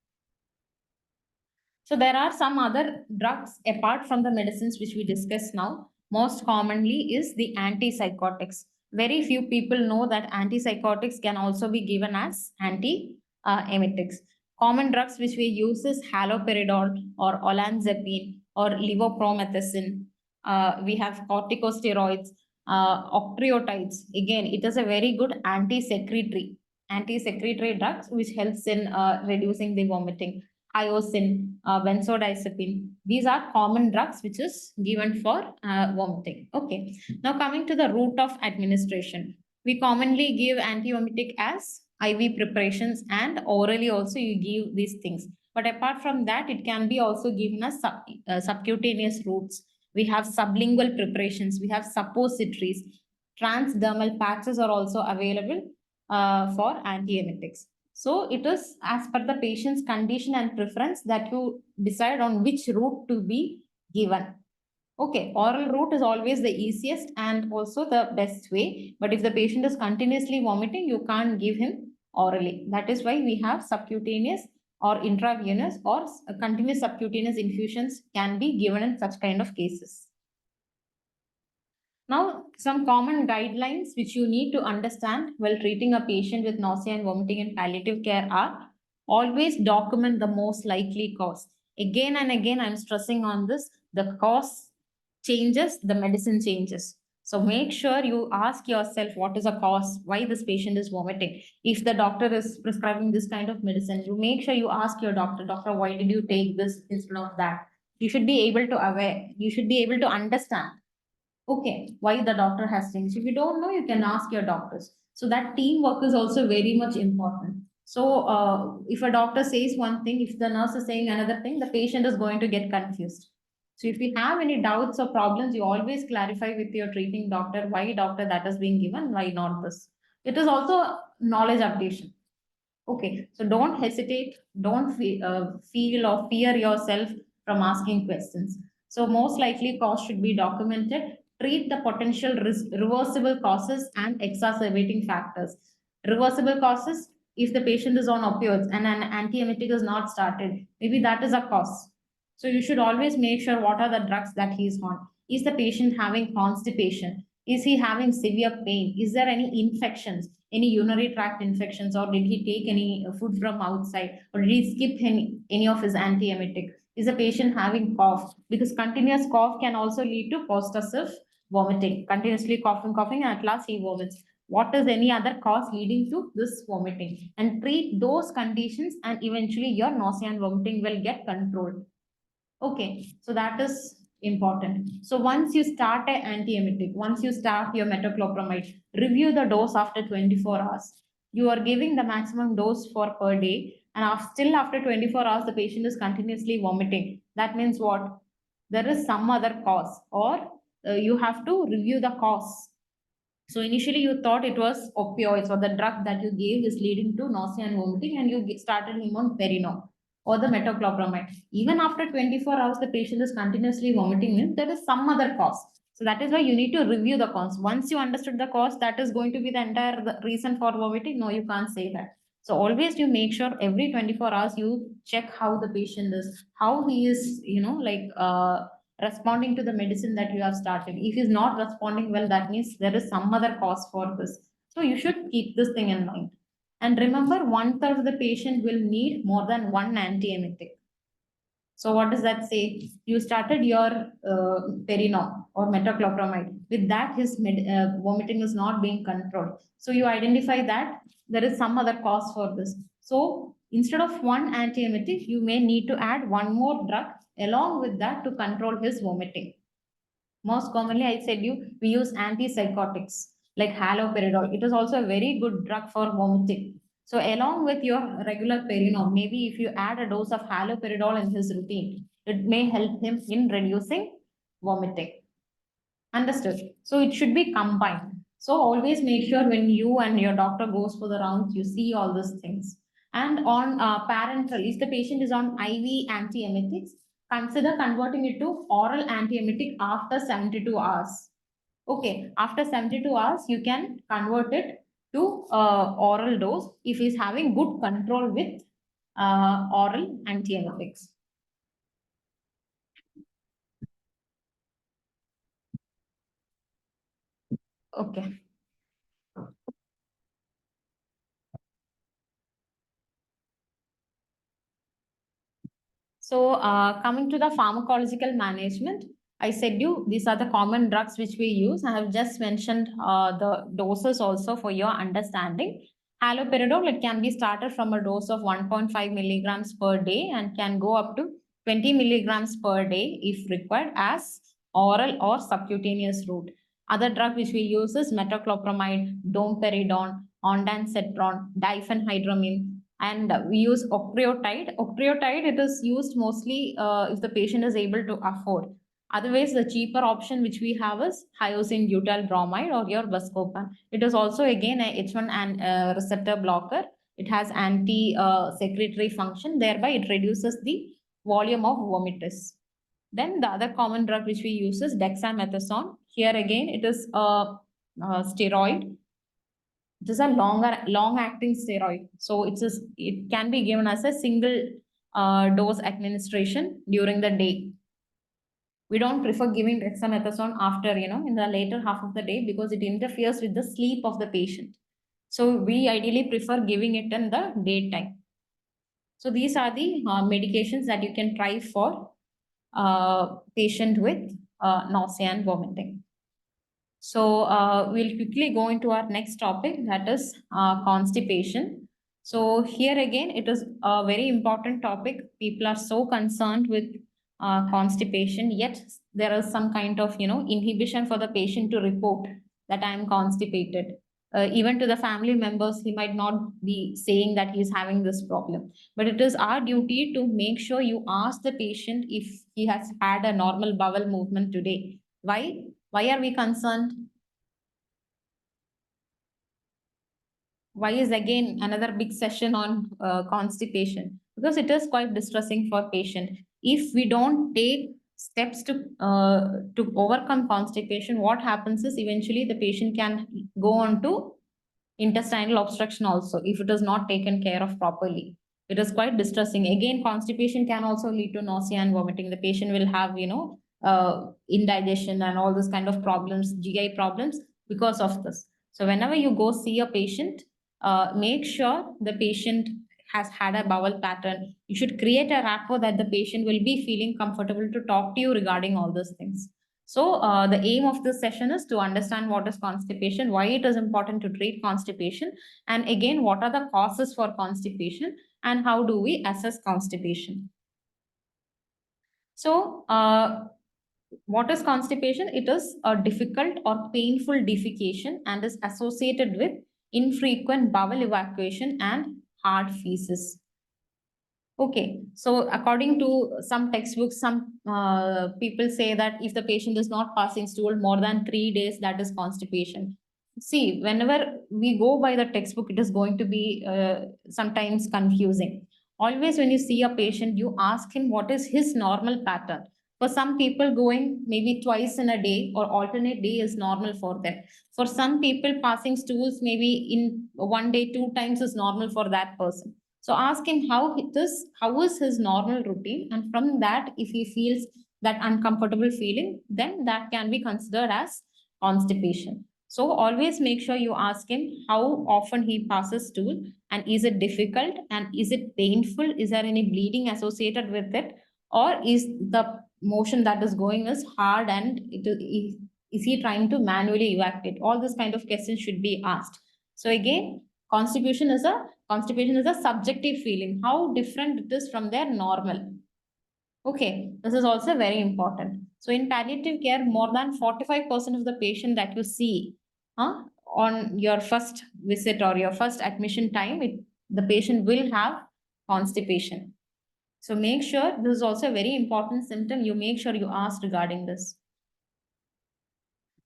So there are some other drugs apart from the medicines which we discussed now. Most commonly is the antipsychotics. Very few people know that antipsychotics can also be given as antiemetics. Common drugs which we use is haloperidol or olanzapine or levopromethazine. We have corticosteroids, octreotides. Again, it is a very good anti-secretory drugs which helps in reducing the vomiting. Hyoscine, benzodiazepine. These are common drugs which is given for vomiting. Okay. Now coming to the route of administration. We commonly give antiemetic as IV preparations and orally also you give these things. But apart from that, it can be also given as subcutaneous routes. We have sublingual preparations. We have suppositories. Transdermal patches are also available for antiemetics. So it is as per the patient's condition and preference that you decide on which route to be given. Okay, oral route is always the easiest and also the best way. But if the patient is continuously vomiting, you can't give him orally. That is why we have subcutaneous or intravenous or continuous subcutaneous infusions can be given in such kind of cases. Now, some common guidelines which you need to understand while treating a patient with nausea and vomiting in palliative care are always document the most likely cause. Again and again, I'm stressing on this. The cause changes, the medicine changes. So make sure you ask yourself what is the cause, why this patient is vomiting. If the doctor is prescribing this kind of medicine, you make sure you ask your doctor, why did you take this instead of that? You should be able to aware, you should be able to understand. Okay, why the doctor has changed. If you don't know, you can ask your doctors. So that teamwork is also very much important. So if a doctor says one thing, if the nurse is saying another thing, the patient is going to get confused. So if you have any doubts or problems, you always clarify with your treating doctor, why doctor that is being given, why not this. It is also knowledge updation. Okay, so don't hesitate, don't feel or fear yourself from asking questions. So most likely cause should be documented. Treat the potential reversible causes and exacerbating factors. Reversible causes, if the patient is on opioids and an antiemetic is not started, maybe that is a cause. So you should always make sure what are the drugs that he is on. Is the patient having constipation? Is he having severe pain? Is there any infections, any urinary tract infections, or did he take any food from outside, or did he skip any of his antiemetic? Is the patient having cough? Because continuous cough can also lead to post-acute vomiting, continuously coughing, and at last he vomits. What is any other cause leading to this vomiting? And treat those conditions, and eventually your nausea and vomiting will get controlled. Okay, so that is important. So once you start an antiemetic, once you start your metoclopramide, review the dose after 24 hours. You are giving the maximum dose for per day, and still after 24 hours, the patient is continuously vomiting. That means what? There is some other cause, or you have to review the cause. So initially you thought it was opioids or the drug that you gave is leading to nausea and vomiting, and you started him on Perinom or the metoclopramide. Even after 24 hours, the patient is continuously vomiting, means there is some other cause. So that is why you need to review the cause. Once you understood the cause, that is going to be the entire reason for vomiting. No, you can't say that. So always you make sure every 24 hours you check how the patient is, how he is, responding to the medicine that you have started. If he's not responding well, that means there is some other cause for this. So you should keep this thing in mind. And remember, one third of the patient will need more than one antiemetic. So what does that say? You started your Perinom or metoclopramide. With that, his vomiting is not being controlled. So you identify that there is some other cause for this. So instead of one antiemetic, you may need to add one more drug along with that to control his vomiting. Most commonly, I said we use antipsychotics like haloperidol. It is also a very good drug for vomiting. So along with your regular Perinom, maybe if you add a dose of haloperidol in his routine, it may help him in reducing vomiting. Understood. So it should be combined. So always make sure when you and your doctor goes for the rounds, you see all these things. And on parenteral, if the patient is on IV antiemetics, consider converting it to oral antiemetic after 72 hours. Okay, after 72 hours, you can convert it to oral dose if he's having good control with oral antiemetics. Okay. So coming to the pharmacological management, I said you these are the common drugs which we use. I have just mentioned the doses also for your understanding. Haloperidol, it can be started from a dose of 1.5 milligrams per day and can go up to 20 milligrams per day if required as oral or subcutaneous route. Other drug which we use is metoclopramide, domperidone, ondansetron, diphenhydramine, and we use octreotide. Octreotide, it is used mostly if the patient is able to afford. Otherwise, the cheaper option which we have is hyoscine butyl bromide or your buscopan. It is also again a H1 receptor blocker. It has anti-secretory function, thereby it reduces the volume of vomitus. Then the other common drug which we use is dexamethasone. Here again, it is a steroid. It is a long-acting steroid. So it can be given as a single dose administration during the day. We don't prefer giving dexamethasone after, in the later half of the day because it interferes with the sleep of the patient. So we ideally prefer giving it in the daytime. So these are the medications that you can try for patient with nausea and vomiting. So we'll quickly go into our next topic, that is constipation. So here again, it is a very important topic. People are so concerned with constipation, yet there is some kind of inhibition for the patient to report that I am constipated. Even to the family members, he might not be saying that he is having this problem. But it is our duty to make sure you ask the patient if he has had a normal bowel movement today. Why? Why are we concerned? Why is again another big session on constipation? Because it is quite distressing for patient. If we don't take steps to overcome constipation, what happens is eventually the patient can go on to intestinal obstruction also if it is not taken care of properly. It is quite distressing. Again, constipation can also lead to nausea and vomiting. The patient will have, indigestion and all this kind of problems, GI problems because of this. So whenever you go see a patient, make sure the patient has had a bowel pattern. You should create a rapport that the patient will be feeling comfortable to talk to you regarding all those things. So the aim of this session is to understand what is constipation, why it is important to treat constipation, and again, what are the causes for constipation, and how do we assess constipation. So what is constipation? It is a difficult or painful defecation and is associated with infrequent bowel evacuation and hard feces. Okay, so according to some textbooks, some people say that if the patient is not passing stool more than 3 days, that is constipation. See, whenever we go by the textbook, it is going to be sometimes confusing. Always, when you see a patient, you ask him what is his normal pattern. For some people, going maybe twice in a day or alternate day is normal for them. For some people, passing stools maybe in one day, 2 times is normal for that person. So ask him how is his normal routine, and from that, if he feels that uncomfortable feeling, then that can be considered as constipation. So always make sure you ask him how often he passes stool, and is it difficult, and is it painful? Is there any bleeding associated with it, or is the motion that is going is hard, and is he trying to manually evacuate? All this kind of questions should be asked. So again, constipation is a subjective feeling, how different it is from their normal. Okay, this is also very important. So in palliative care, more than 45% of the patient that you see on your first visit or your first admission time, the patient will have constipation. So make sure, this is also a very important symptom, you make sure you ask regarding this.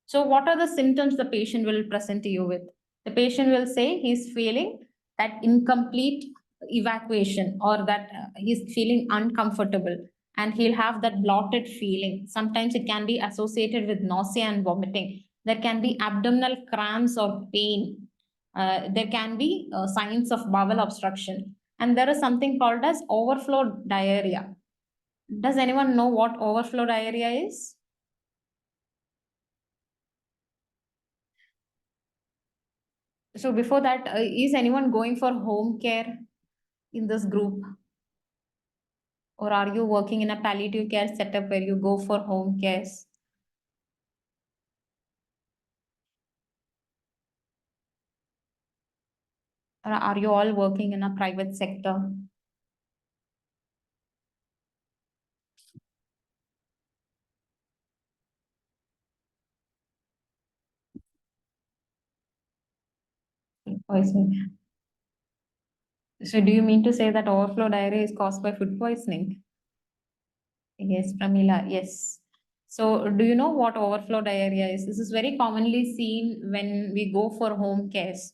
So what are the symptoms the patient will present to you with? The patient will say he's feeling that incomplete evacuation, or that he's feeling uncomfortable, and he'll have that bloated feeling. Sometimes it can be associated with nausea and vomiting. There can be abdominal cramps or pain. There can be signs of bowel obstruction. And there is something called as overflow diarrhea. Does anyone know what overflow diarrhea is? So before that, is anyone going for home care in this group? Or are you working in a palliative care setup where you go for home cares? Or are you all working in a private sector? Poisoning. So do you mean to say that overflow diarrhea is caused by food poisoning? Yes, Pramila, yes. So do you know what overflow diarrhea is? This is very commonly seen when we go for home cares.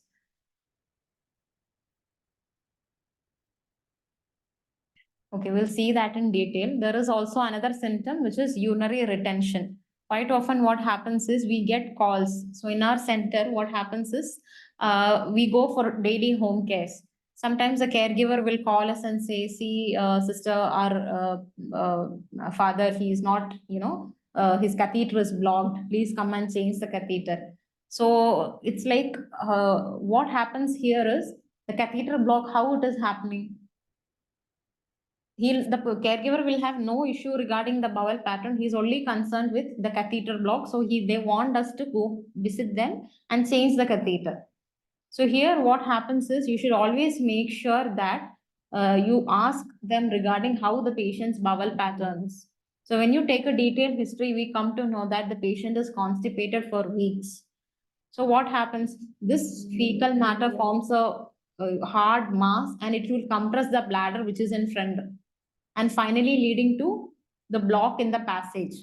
Okay, we'll see that in detail. There is also another symptom, which is urinary retention. Quite often what happens is we get calls. So in our center, what happens is we go for daily home cares. Sometimes the caregiver will call us and say, see, sister, our father, he is not, his catheter is blocked. Please come and change the catheter. So it's like what happens here is the catheter block, how it is happening. The caregiver will have no issue regarding the bowel pattern. He's only concerned with the catheter block. So they want us to go visit them and change the catheter. So here what happens is you should always make sure that you ask them regarding how the patient's bowel patterns. So when you take a detailed history, we come to know that the patient is constipated for weeks. So what happens? This fecal matter forms a hard mass, and it will compress the bladder which is in front, and finally leading to the block in the passage.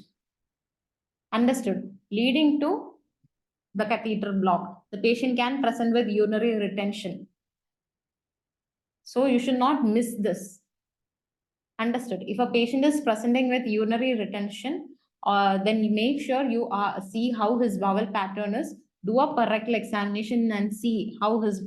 Understood? Leading to the catheter block. The patient can present with urinary retention. So you should not miss this. Understood? If a patient is presenting with urinary retention, then you make sure you see how his bowel pattern is. Do a rectal examination and see how his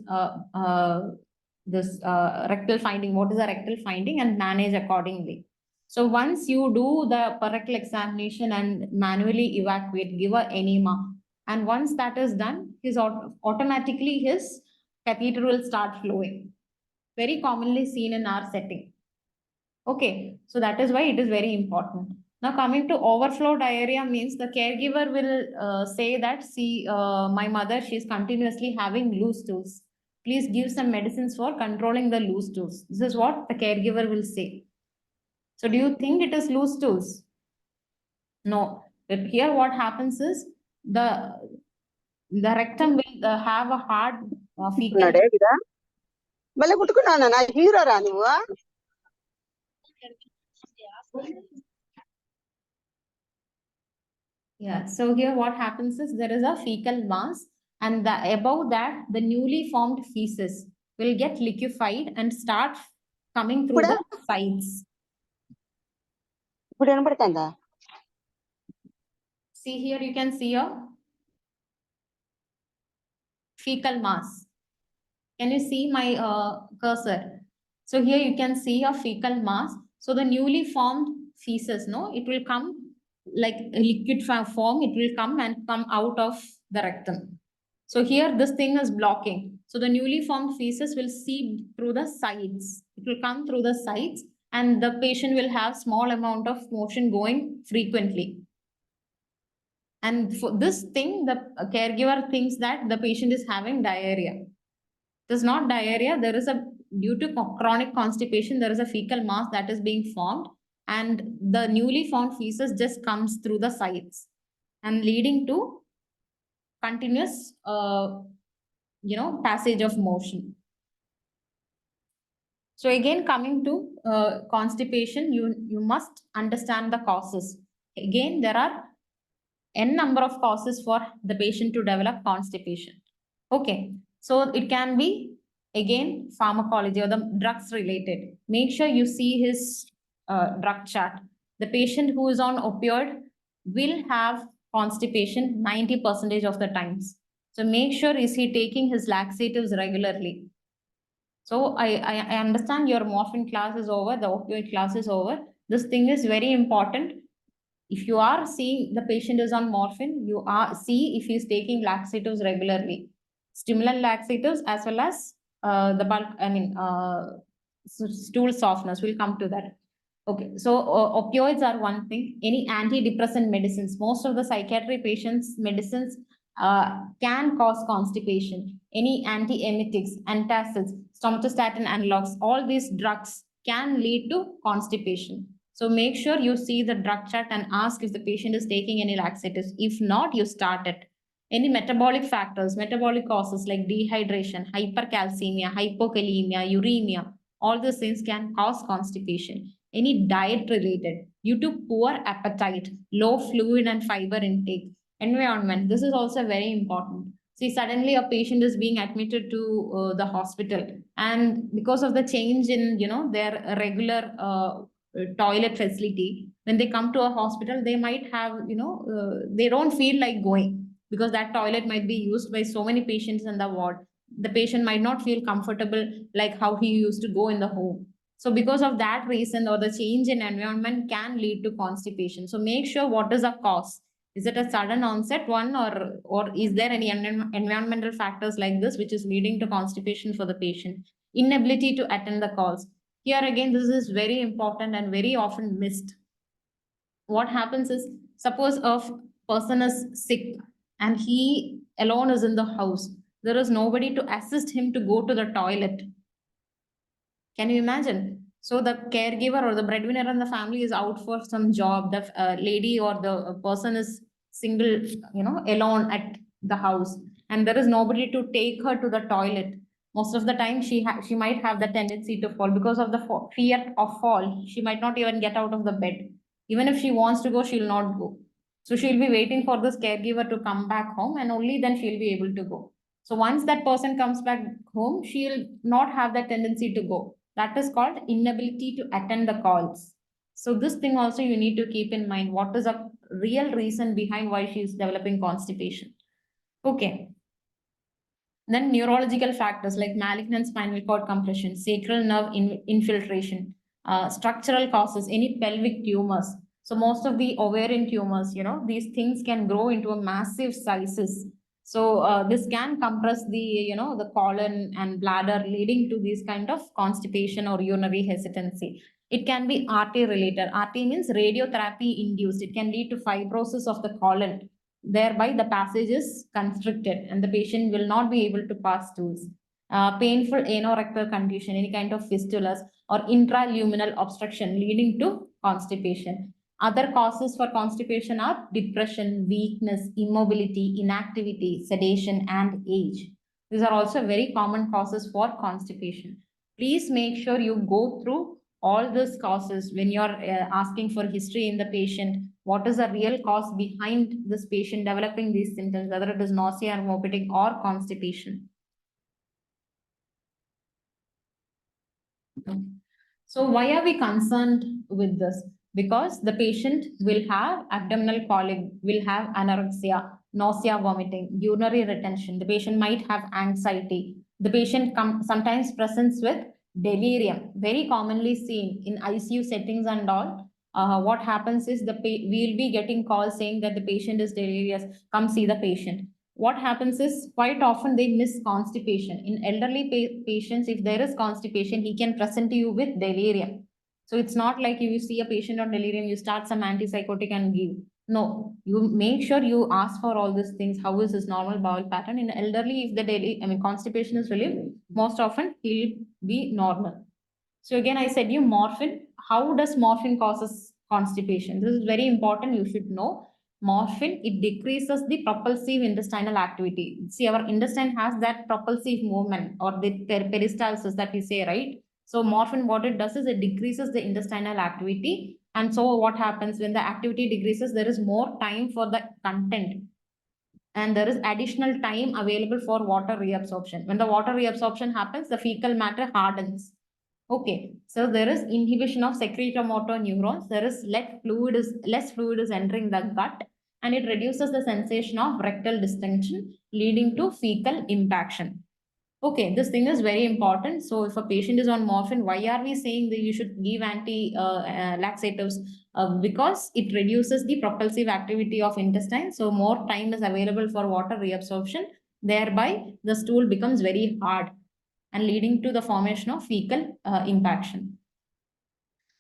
rectal finding, what is the rectal finding, and manage accordingly. So once you do the rectal examination and manually evacuate, give a enema, and once that is done, automatically his catheter will start flowing. Very commonly seen in our setting. Okay, so that is why it is very important. Now coming to overflow diarrhea means the caregiver will say that, see, my mother, she is continuously having loose stools. Please give some medicines for controlling the loose stools. This is what the caregiver will say. So do you think it is loose stools? No. But here what happens is the rectum will have a hard fecal. మళ్ళీ కుట్టుకున్నాను నా hero రా నువ్వు Yeah, so here what happens is there is a fecal mass, and above that, the newly formed feces will get liquefied and start coming through the sides. ఇప్పుడు వినపడుతుందా? See here, you can see a fecal mass. Can you see my cursor? So here you can see a fecal mass. So the newly formed feces, no, it will come like a liquid form. It will come and come out of the rectum. So here this thing is blocking. So the newly formed feces will seep through the sides. It will come through the sides, and the patient will have small amount of motion going frequently. And for this thing, the caregiver thinks that the patient is having diarrhea. It is not diarrhea. There is a, due to chronic constipation, there is a fecal mass that is being formed, and the newly formed feces just comes through the sides and leading to continuous, passage of motion. So again, coming to constipation, you must understand the causes. Again, there are n number of causes for the patient to develop constipation. Okay, so it can be again pharmacology or the drugs related. Make sure you see his drug chart. The patient who is on opioid will have constipation 90% of the times. So make sure is he taking his laxatives regularly. So I understand your morphine class is over, the opioid class is over. This thing is very important. If you are seeing the patient is on morphine, you are see if he is taking laxatives regularly, stimulant laxatives as well as the bulk. Stool softness. We'll come to that. Okay, so opioids are one thing. Any antidepressant medicines, most of the psychiatry patients' medicines can cause constipation. Any antiemetics, antacids, somatostatin analogs, all these drugs can lead to constipation. So make sure you see the drug chart and ask if the patient is taking any laxatives. If not, you start it. Any metabolic factors, metabolic causes like dehydration, hypercalcemia, hypokalemia, uremia, all these things can cause constipation. Any diet related, due to poor appetite, low fluid and fiber intake, environment, this is also very important. See, suddenly a patient is being admitted to the hospital, and because of the change in their regular toilet facility, when they come to a hospital, they might have they don't feel like going because that toilet might be used by so many patients in the ward. The patient might not feel comfortable like how he used to go in the home. So because of that reason, or the change in environment can lead to constipation. So make sure what is the cause. Is it a sudden onset one, or is there any environmental factors like this which is leading to constipation for the patient? Inability to attend the calls. Here again, this is very important and very often missed. What happens is, suppose a person is sick and he alone is in the house. There is nobody to assist him to go to the toilet. Can you imagine? So the caregiver or the breadwinner in the family is out for some job. The lady or the person is single, alone at the house, and there is nobody to take her to the toilet. Most of the time, she might have the tendency to fall because of the fear of fall. She might not even get out of the bed. Even if she wants to go, she'll not go. So she'll be waiting for this caregiver to come back home, and only then she'll be able to go. So once that person comes back home, she'll not have that tendency to go. That is called inability to attend the calls. So this thing also you need to keep in mind. What is a real reason behind why she is developing constipation? Okay. Then neurological factors like malignant spinal cord compression, sacral nerve infiltration, structural causes, any pelvic tumors. So most of the ovarian tumors, these things can grow into a massive sizes. So this can compress the colon and bladder, leading to these kind of constipation or urinary hesitancy. It can be RT related. RT means radiotherapy induced. It can lead to fibrosis of the colon. Thereby, the passage is constricted and the patient will not be able to pass stools. Painful anorectal condition, any kind of fistulas or intraluminal obstruction leading to constipation. Other causes for constipation are depression, weakness, immobility, inactivity, sedation, and age. These are also very common causes for constipation. Please make sure you go through all these causes, when you're asking for history in the patient, what is the real cause behind this patient developing these symptoms, whether it is nausea or vomiting or constipation. So why are we concerned with this? Because the patient will have abdominal colic, will have anorexia, nausea, vomiting, urinary retention. The patient might have anxiety. The patient sometimes presents with delirium, very commonly seen in ICU settings and all. What happens is we'll be getting calls saying that the patient is delirious. Come see the patient. What happens is quite often they miss constipation. In elderly patients, if there is constipation, he can present to you with delirium. So it's not like you see a patient on delirium, you start some antipsychotic and give. No, you make sure you ask for all these things. How is his normal bowel pattern? In elderly, if the constipation is relieved, most often he'll be normal. So again, I said you morphine. How does morphine causes constipation? This is very important. You should know. Morphine, it decreases the propulsive intestinal activity. See, our intestine has that propulsive movement or the peristalsis that we say, right? So morphine, what it does is it decreases the intestinal activity. And so what happens when the activity decreases, there is more time for the content and there is additional time available for water reabsorption. When the water reabsorption happens, the fecal matter hardens. Okay, so there is inhibition of secretomotor neurons. There is less fluid is entering the gut, and it reduces the sensation of rectal distension, leading to fecal impaction. Okay, this thing is very important. So if a patient is on morphine, why are we saying that you should give anti-laxatives? Because it reduces the propulsive activity of intestine. So more time is available for water reabsorption. Thereby, the stool becomes very hard and leading to the formation of fecal impaction.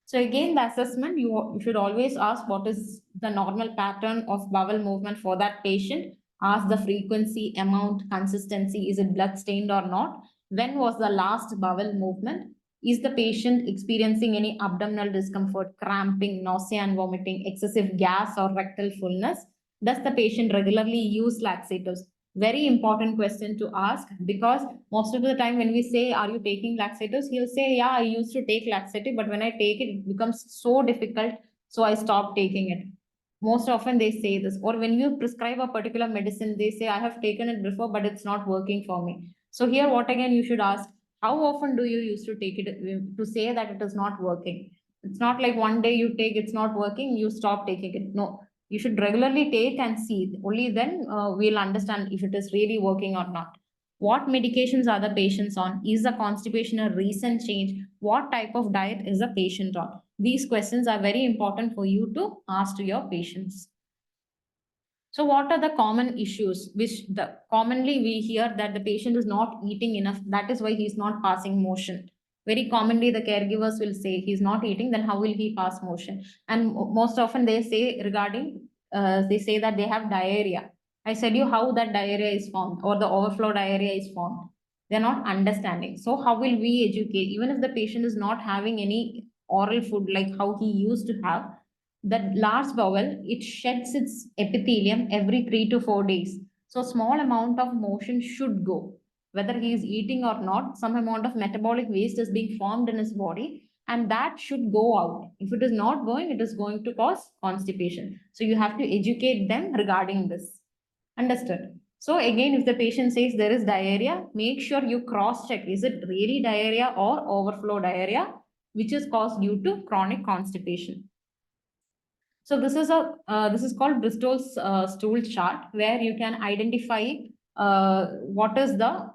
So again, the assessment, you should always ask what is the normal pattern of bowel movement for that patient. Ask the frequency, amount, consistency. Is it blood stained or not? When was the last bowel movement? Is the patient experiencing any abdominal discomfort, cramping, nausea and vomiting, excessive gas or rectal fullness? Does the patient regularly use laxatives? Very important question to ask, because most of the time when we say, are you taking laxatives? He'll say, yeah, I used to take laxative, but when I take it, it becomes so difficult. So I stopped taking it. Most often they say this, or when you prescribe a particular medicine, they say, I have taken it before, but it's not working for me. So here, what again you should ask, how often do you used to take it to say that it is not working? It's not like one day you take, it's not working, you stop taking it. No, you should regularly take and see. Only then we'll understand if it is really working or not. What medications are the patients on? Is the constipation a recent change? What type of diet is the patient on? These questions are very important for you to ask to your patients. So what are the common issues which commonly we hear that the patient is not eating enough? That is why he is not passing motion. Very commonly the caregivers will say he's not eating, then how will he pass motion? And most often they say regarding, they say that they have diarrhea. I said you how that diarrhea is formed or the overflow diarrhea is formed. They're not understanding. So how will we educate? Even if the patient is not having any oral food like how he used to have, that large bowel, it sheds its epithelium every 3 to 4 days. So small amount of motion should go. Whether he is eating or not, some amount of metabolic waste is being formed in his body and that should go out. If it is not going, it is going to cause constipation. So you have to educate them regarding this. Understood? So again, if the patient says there is diarrhea, make sure you cross check. Is it really diarrhea or overflow diarrhea, which is caused due to chronic constipation? So this is called Bristol's stool chart, where you can identify what is the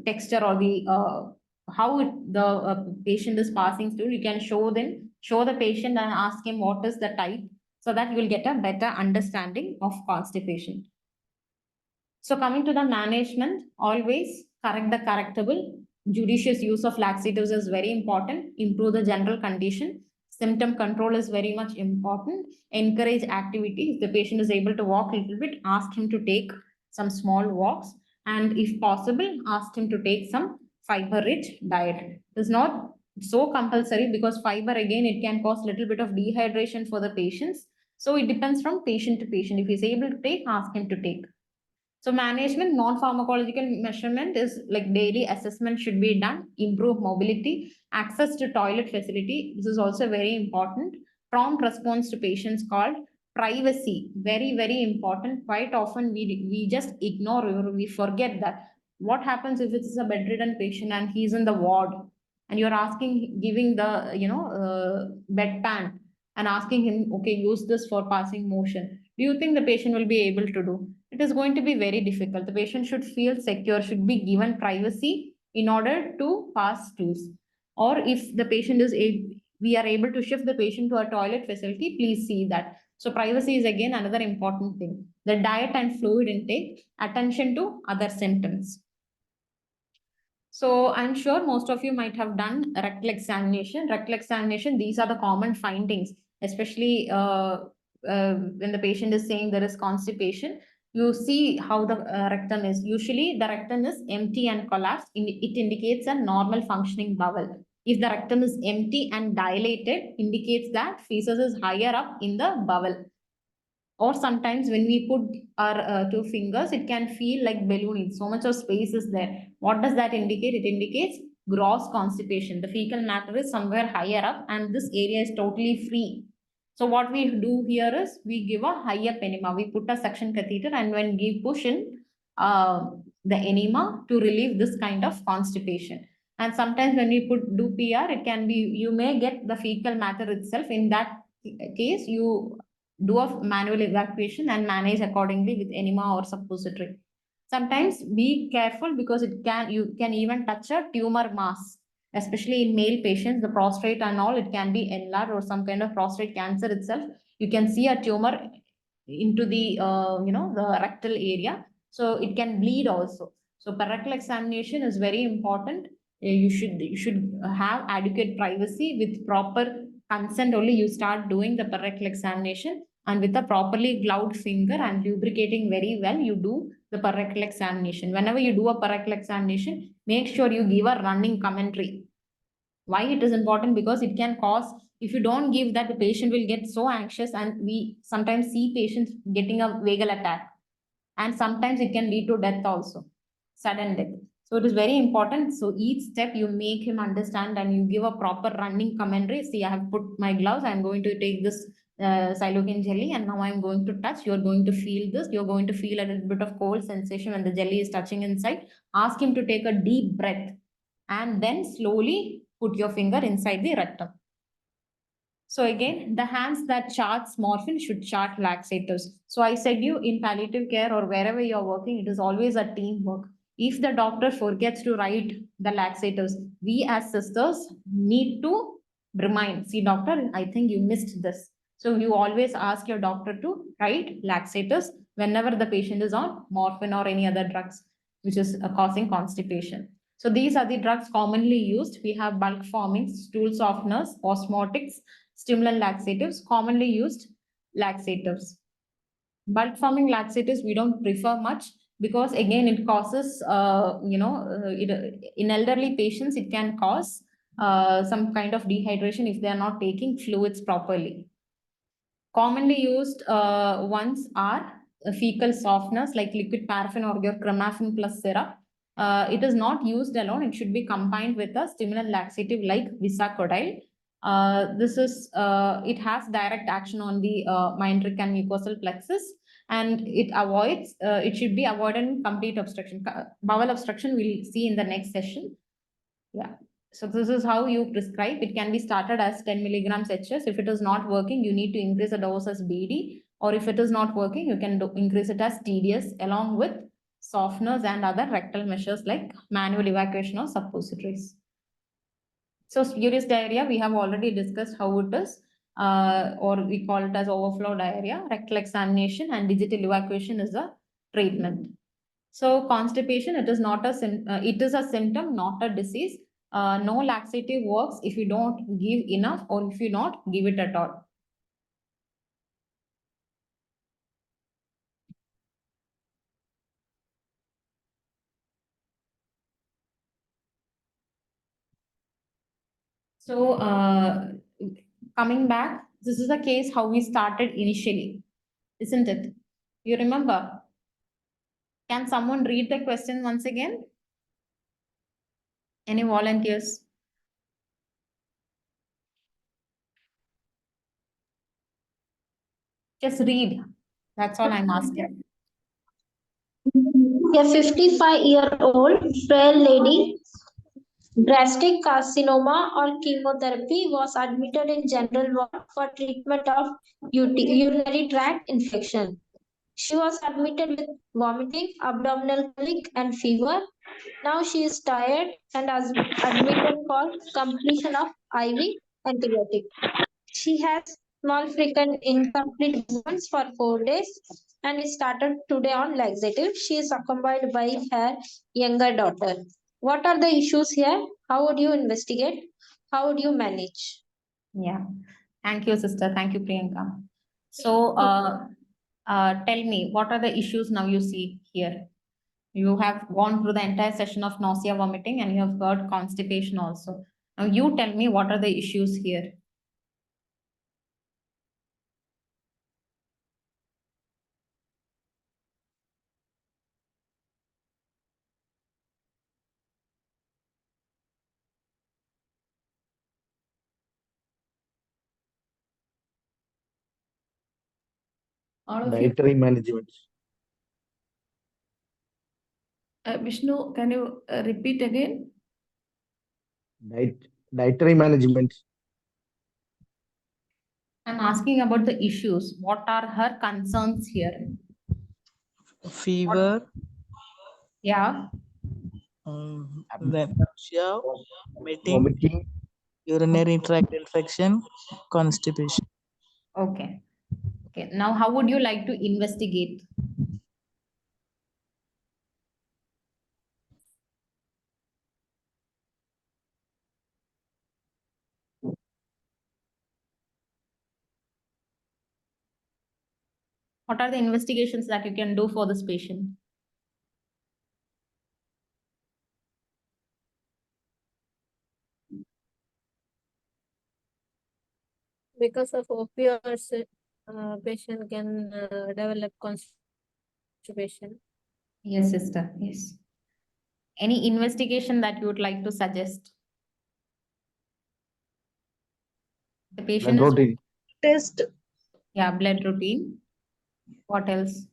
texture or the how the patient is passing stool. You can show the patient and ask him what is the type, so that you will get a better understanding of constipation. So coming to the management, always correct the correctable. Judicious use of laxatives is very important. Improve the general condition. Symptom control is very much important. Encourage activity. If the patient is able to walk a little bit, ask him to take some small walks. And if possible, ask him to take some fiber-rich diet. It's not so compulsory because fiber, again, it can cause a little bit of dehydration for the patients. So it depends from patient to patient. If he's able to take, ask him to take. So management, non-pharmacological measurement is like daily assessment should be done, improve mobility, access to toilet facility. This is also very important. Prompt response to patients called privacy. Very, very important. Quite often we just ignore or we forget that. What happens if it's a bedridden patient and he's in the ward and you're asking, giving the, bedpan and asking him, okay, use this for passing motion. Do you think the patient will be able to do? It is going to be very difficult. The patient should feel secure, should be given privacy in order to pass stools. Or if the patient is we are able to shift the patient to a toilet facility, please see that. So privacy is again another important thing. The diet and fluid intake, attention to other symptoms. So I'm sure most of you might have done rectal examination. Rectal examination, these are the common findings, especially when the patient is saying there is constipation. You see how the rectum is. Usually the rectum is empty and collapsed. It indicates a normal functioning bowel. If the rectum is empty and dilated, indicates that feces is higher up in the bowel. Or sometimes when we put our two fingers, it can feel like ballooning. So much of space is there. What does that indicate? It indicates gross constipation. The fecal matter is somewhere higher up and this area is totally free. So what we do here is we give a higher enema. We put a suction catheter and when we push in the enema to relieve this kind of constipation. And sometimes when we do PR, it can be, you may get the fecal matter itself. In that case, you do a manual evacuation and manage accordingly with enema or suppository. Sometimes be careful because you can even touch a tumor mass, especially in male patients, the prostate and all, it can be enlarged or some kind of prostate cancer itself. You can see a tumor into the the rectal area, so it can bleed also. So rectal examination is very important. You should have adequate privacy with proper consent. Only you start doing the rectal examination, and with a properly gloved finger and lubricating very well, you do the rectal examination. Whenever you do a rectal examination, make sure you give a running commentary. Why it is important? Because it can cause, if you don't give that, the patient will get so anxious, and we sometimes see patients getting a vagal attack, and sometimes it can lead to death also, sudden death. So it is very important. So each step you make him understand and you give a proper running commentary. See, I have put my gloves, I'm going to take this silocaine jelly, and now I'm going to touch. You're going to feel this. You're going to feel a little bit of cold sensation when the jelly is touching inside. Ask him to take a deep breath and then slowly put your finger inside the rectum. So again, the hands that charts morphine should chart laxatives. So I said you, in palliative care or wherever you're working, it is always a teamwork. If the doctor forgets to write the laxatives, we as sisters need to remind, see doctor, I think you missed this. So you always ask your doctor to write laxatives whenever the patient is on morphine or any other drugs which is causing constipation. So these are the drugs commonly used. We have bulk forming, stool softeners, osmotics, stimulant laxatives, commonly used laxatives. Bulk forming laxatives we don't prefer much because again it causes, in elderly patients it can cause some kind of dehydration if they are not taking fluids properly. Commonly used ones are fecal softeners like liquid paraffin or your cremaffin plus syrup. It is not used alone. It should be combined with a stimulant laxative like visacodil. It has direct action on the myonteric and mucosal plexus, and it should be avoided in complete obstruction. Bowel obstruction we'll see in the next session. Yeah. So this is how you prescribe. It can be started as 10 milligrams HS. If it is not working, you need to increase the dose as BD. Or if it is not working, you can increase it as TDS along with softeners and other rectal measures like manual evacuation or suppositories. So spurious diarrhea, we have already discussed how it is, or we call it as overflow diarrhea. Rectal examination and digital evacuation is a treatment. So constipation, it is it is a symptom, not a disease. No laxative works if you don't give enough or if you not give it at all. So coming back, this is the case how we started initially, isn't it? You remember? Can someone read the question once again? Any volunteers? Just read. That's all I'm asking. A 55-year-old frail lady, gastric carcinoma or chemotherapy, was admitted in general ward for treatment of urinary tract infection. She was admitted with vomiting, abdominal colic, and fever. Now she is tired and has admitted for completion of IV antibiotic. She has small frequent incomplete movements for 4 days and is started today on laxative. She is accompanied by her younger daughter. What are the issues here? How would you investigate? How would you manage? Yeah. Thank you, sister. Thank you, Priyanka. So, tell me, what are the issues now you see here? You have gone through the entire session of nausea, vomiting, and you have heard constipation also. Now, you tell me, what are the issues here? All of you. Dietary management. Vishnu, can you repeat again? Dietary management. I'm asking about the issues. What are her concerns here? Fever, Yeah. then nausea, vomiting, Vomiting. urinary tract infection, constipation. Okay. Okay. Now, how would you like to investigate? What are the investigations that you can do for this patient? Because of opioids, patient can develop constipation. Yes, sister. Yes. Any investigation that you would like to suggest? The patient Blood is, routine. Test. yeah, blood routine. What else?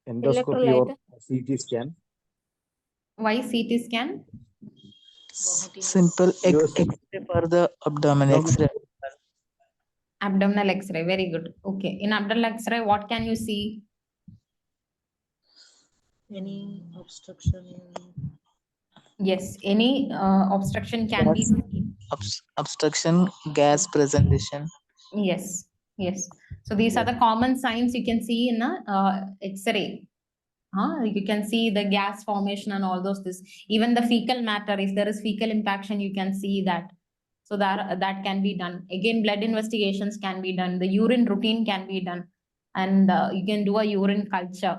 Endoscopy or CT scan. Why CT scan? Simple USA. X-ray for the abdomen X-ray. Abdominal X-ray. Very good. Okay. In abdominal X-ray, what can you see? Any obstruction in Yes. Any obstruction can be seen. obstruction, gas presentation. Yes. Yes. So these are the common signs you can see in a X-ray. You can see the gas formation and all those this. Even the fecal matter, if there is fecal impaction, you can see that. So that can be done. Again, blood investigations can be done. The urine routine can be done, and you can do a urine culture.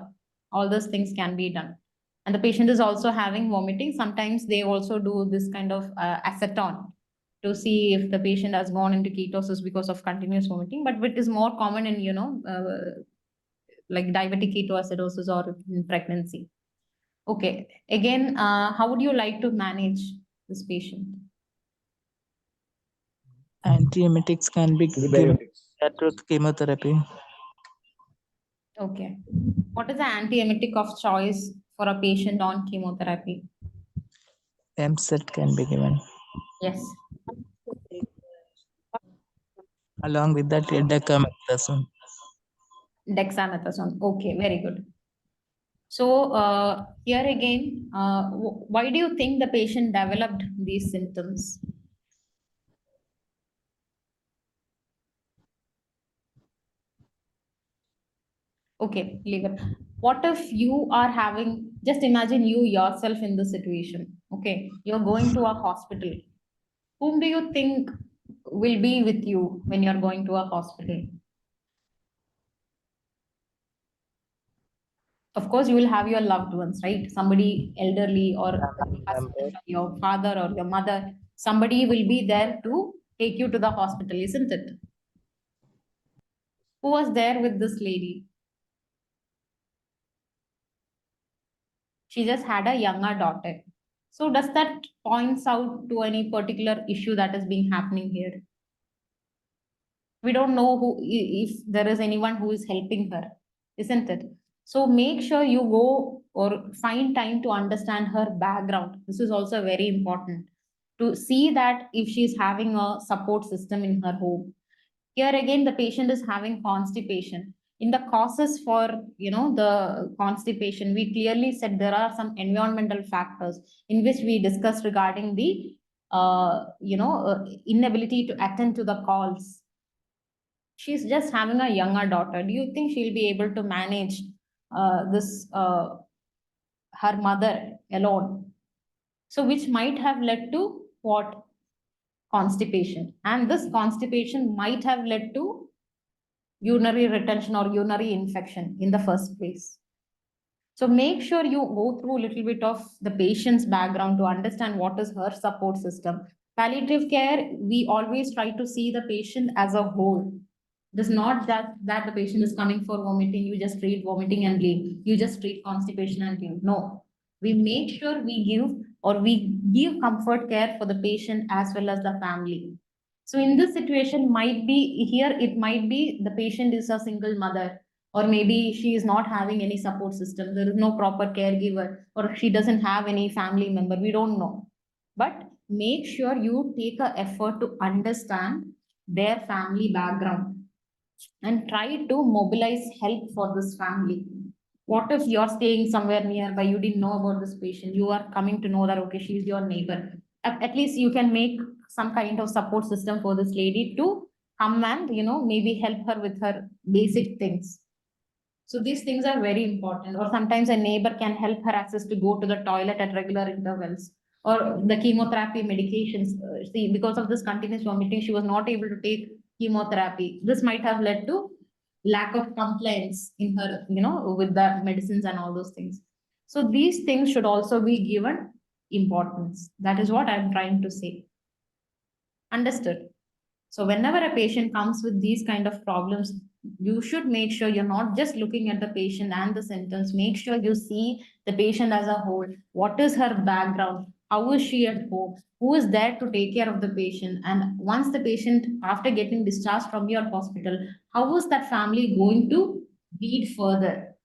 All those things can be done. And the patient is also having vomiting. Sometimes they also do this kind of acetone to see if the patient has gone into ketosis because of continuous vomiting. But it is more common in like diabetic ketoacidosis or in pregnancy. Okay. Again, how would you like to manage this patient? Antiemetics can be given Antibiotics. with chemotherapy. Okay. What is the antiemetic of choice for a patient on chemotherapy? MSET can be given. Yes. Along with that, dexamethasone. Dexamethasone. Okay, very good. So here again, why do you think the patient developed these symptoms? Okay, leave it. What if you are having, just imagine you yourself in the situation. Okay, you're going to a hospital. Whom do you think will be with you when you're going to a hospital? Of course, you will have your loved ones, right? Somebody elderly or your husband or your father or your mother. Somebody will be there to take you to the hospital, isn't it? Who was there with this lady? She just had a younger daughter. So does that points out to any particular issue that is being happening here? We don't know if there is anyone who is helping her, isn't it? So make sure you go or find time to understand her background. This is also very important to see that if she's having a support system in her home. Here again, the patient is having constipation. In the causes for the constipation, we clearly said there are some environmental factors in which we discussed regarding the inability to attend to the calls. She's just having a younger daughter. Do you think she'll be able to manage this her mother alone? So which might have led to what? Constipation. And this constipation might have led to urinary retention or urinary infection in the first place. So make sure you go through a little bit of the patient's background to understand what is her support system. Palliative care, we always try to see the patient as a whole. It is not that the patient is coming for vomiting, you just treat vomiting and leave. You just treat constipation and leave. No. We make sure we give comfort care for the patient as well as the family. So in this situation, it might be the patient is a single mother, or maybe she is not having any support system. There is no proper caregiver, or she doesn't have any family member. We don't know. But make sure you take an effort to understand their family background and try to mobilize help for this family. What if you're staying somewhere nearby, you didn't know about this patient, you are coming to know that, okay, she's your neighbor. At least you can make some kind of support system for this lady to come and, maybe help her with her basic things. So these things are very important. Or sometimes a neighbor can help her access to go to the toilet at regular intervals. Or the chemotherapy medications. See, because of this continuous vomiting, she was not able to take chemotherapy. This might have led to lack of compliance in her, with the medicines and all those things. So these things should also be given importance. That is what I'm trying to say. Understood? So whenever a patient comes with these kind of problems, you should make sure you're not just looking at the patient and the symptoms. Make sure you see the patient as a whole. What is her background? How is she at home? Who is there to take care of the patient? And once the patient, after getting discharged from your hospital, how is that family going to lead further?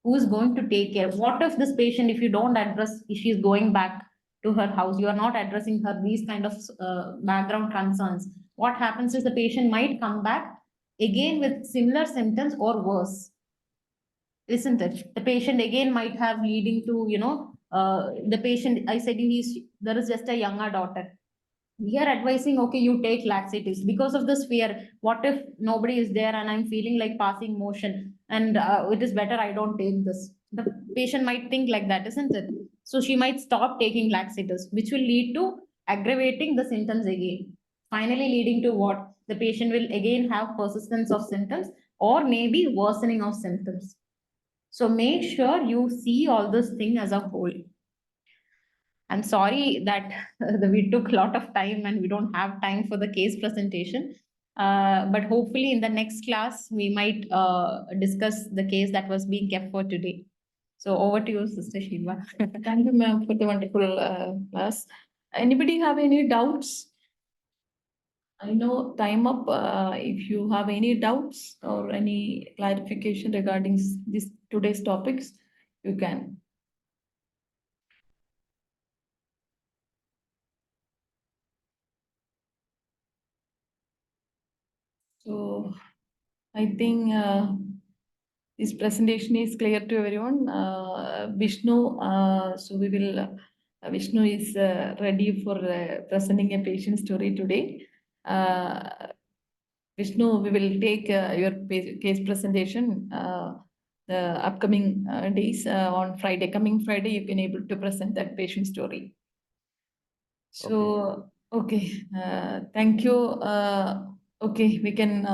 Who is going to take care? What if this patient, if you don't address, if she's going back to her house, you are not addressing her these kind of background concerns? What happens is the patient might come back again with similar symptoms or worse, isn't it? The patient again might have leading to, the patient, I said, there is just a younger daughter. We are advising, okay, you take laxatives because of this fear. What if nobody is there and I'm feeling like passing motion and it is better I don't take this? The patient might think like that, isn't it? So she might stop taking laxatives, which will lead to aggravating the symptoms again. Finally, leading to what? The patient will again have persistence of symptoms or maybe worsening of symptoms. So make sure you see all this thing as a whole. I'm sorry that we took a lot of time and we don't have time for the case presentation. But hopefully in the next class, we might discuss the case that was being kept for today. So over to you, Sister Shiva. Thank you, ma'am, for the wonderful class. Anybody have any doubts? I know time up. If you have any doubts or any clarification regarding this today's topics, you can. So I think this presentation is clear to everyone. Vishnu, so we will, Vishnu is ready for presenting a patient story today. Vishnu, we will take your case presentation the upcoming days on Friday. Coming Friday, you can able to present that patient story. So, okay, thank you. Okay, we can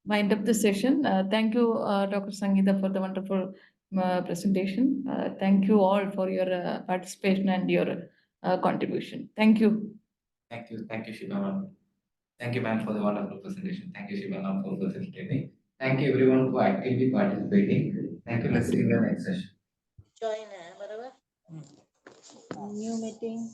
wind up the session. Thank you, Dr. Sangeetha, for the wonderful presentation. Thank you all for your participation and your contribution. Thank you. Thank you, Shiva ma'am. Thank you, ma'am, for the wonderful presentation. Thank you, Shiva ma'am, for facilitating. Thank you, everyone, for actively participating. Thank you. Let's see you in the next session. Join है बराबर new meeting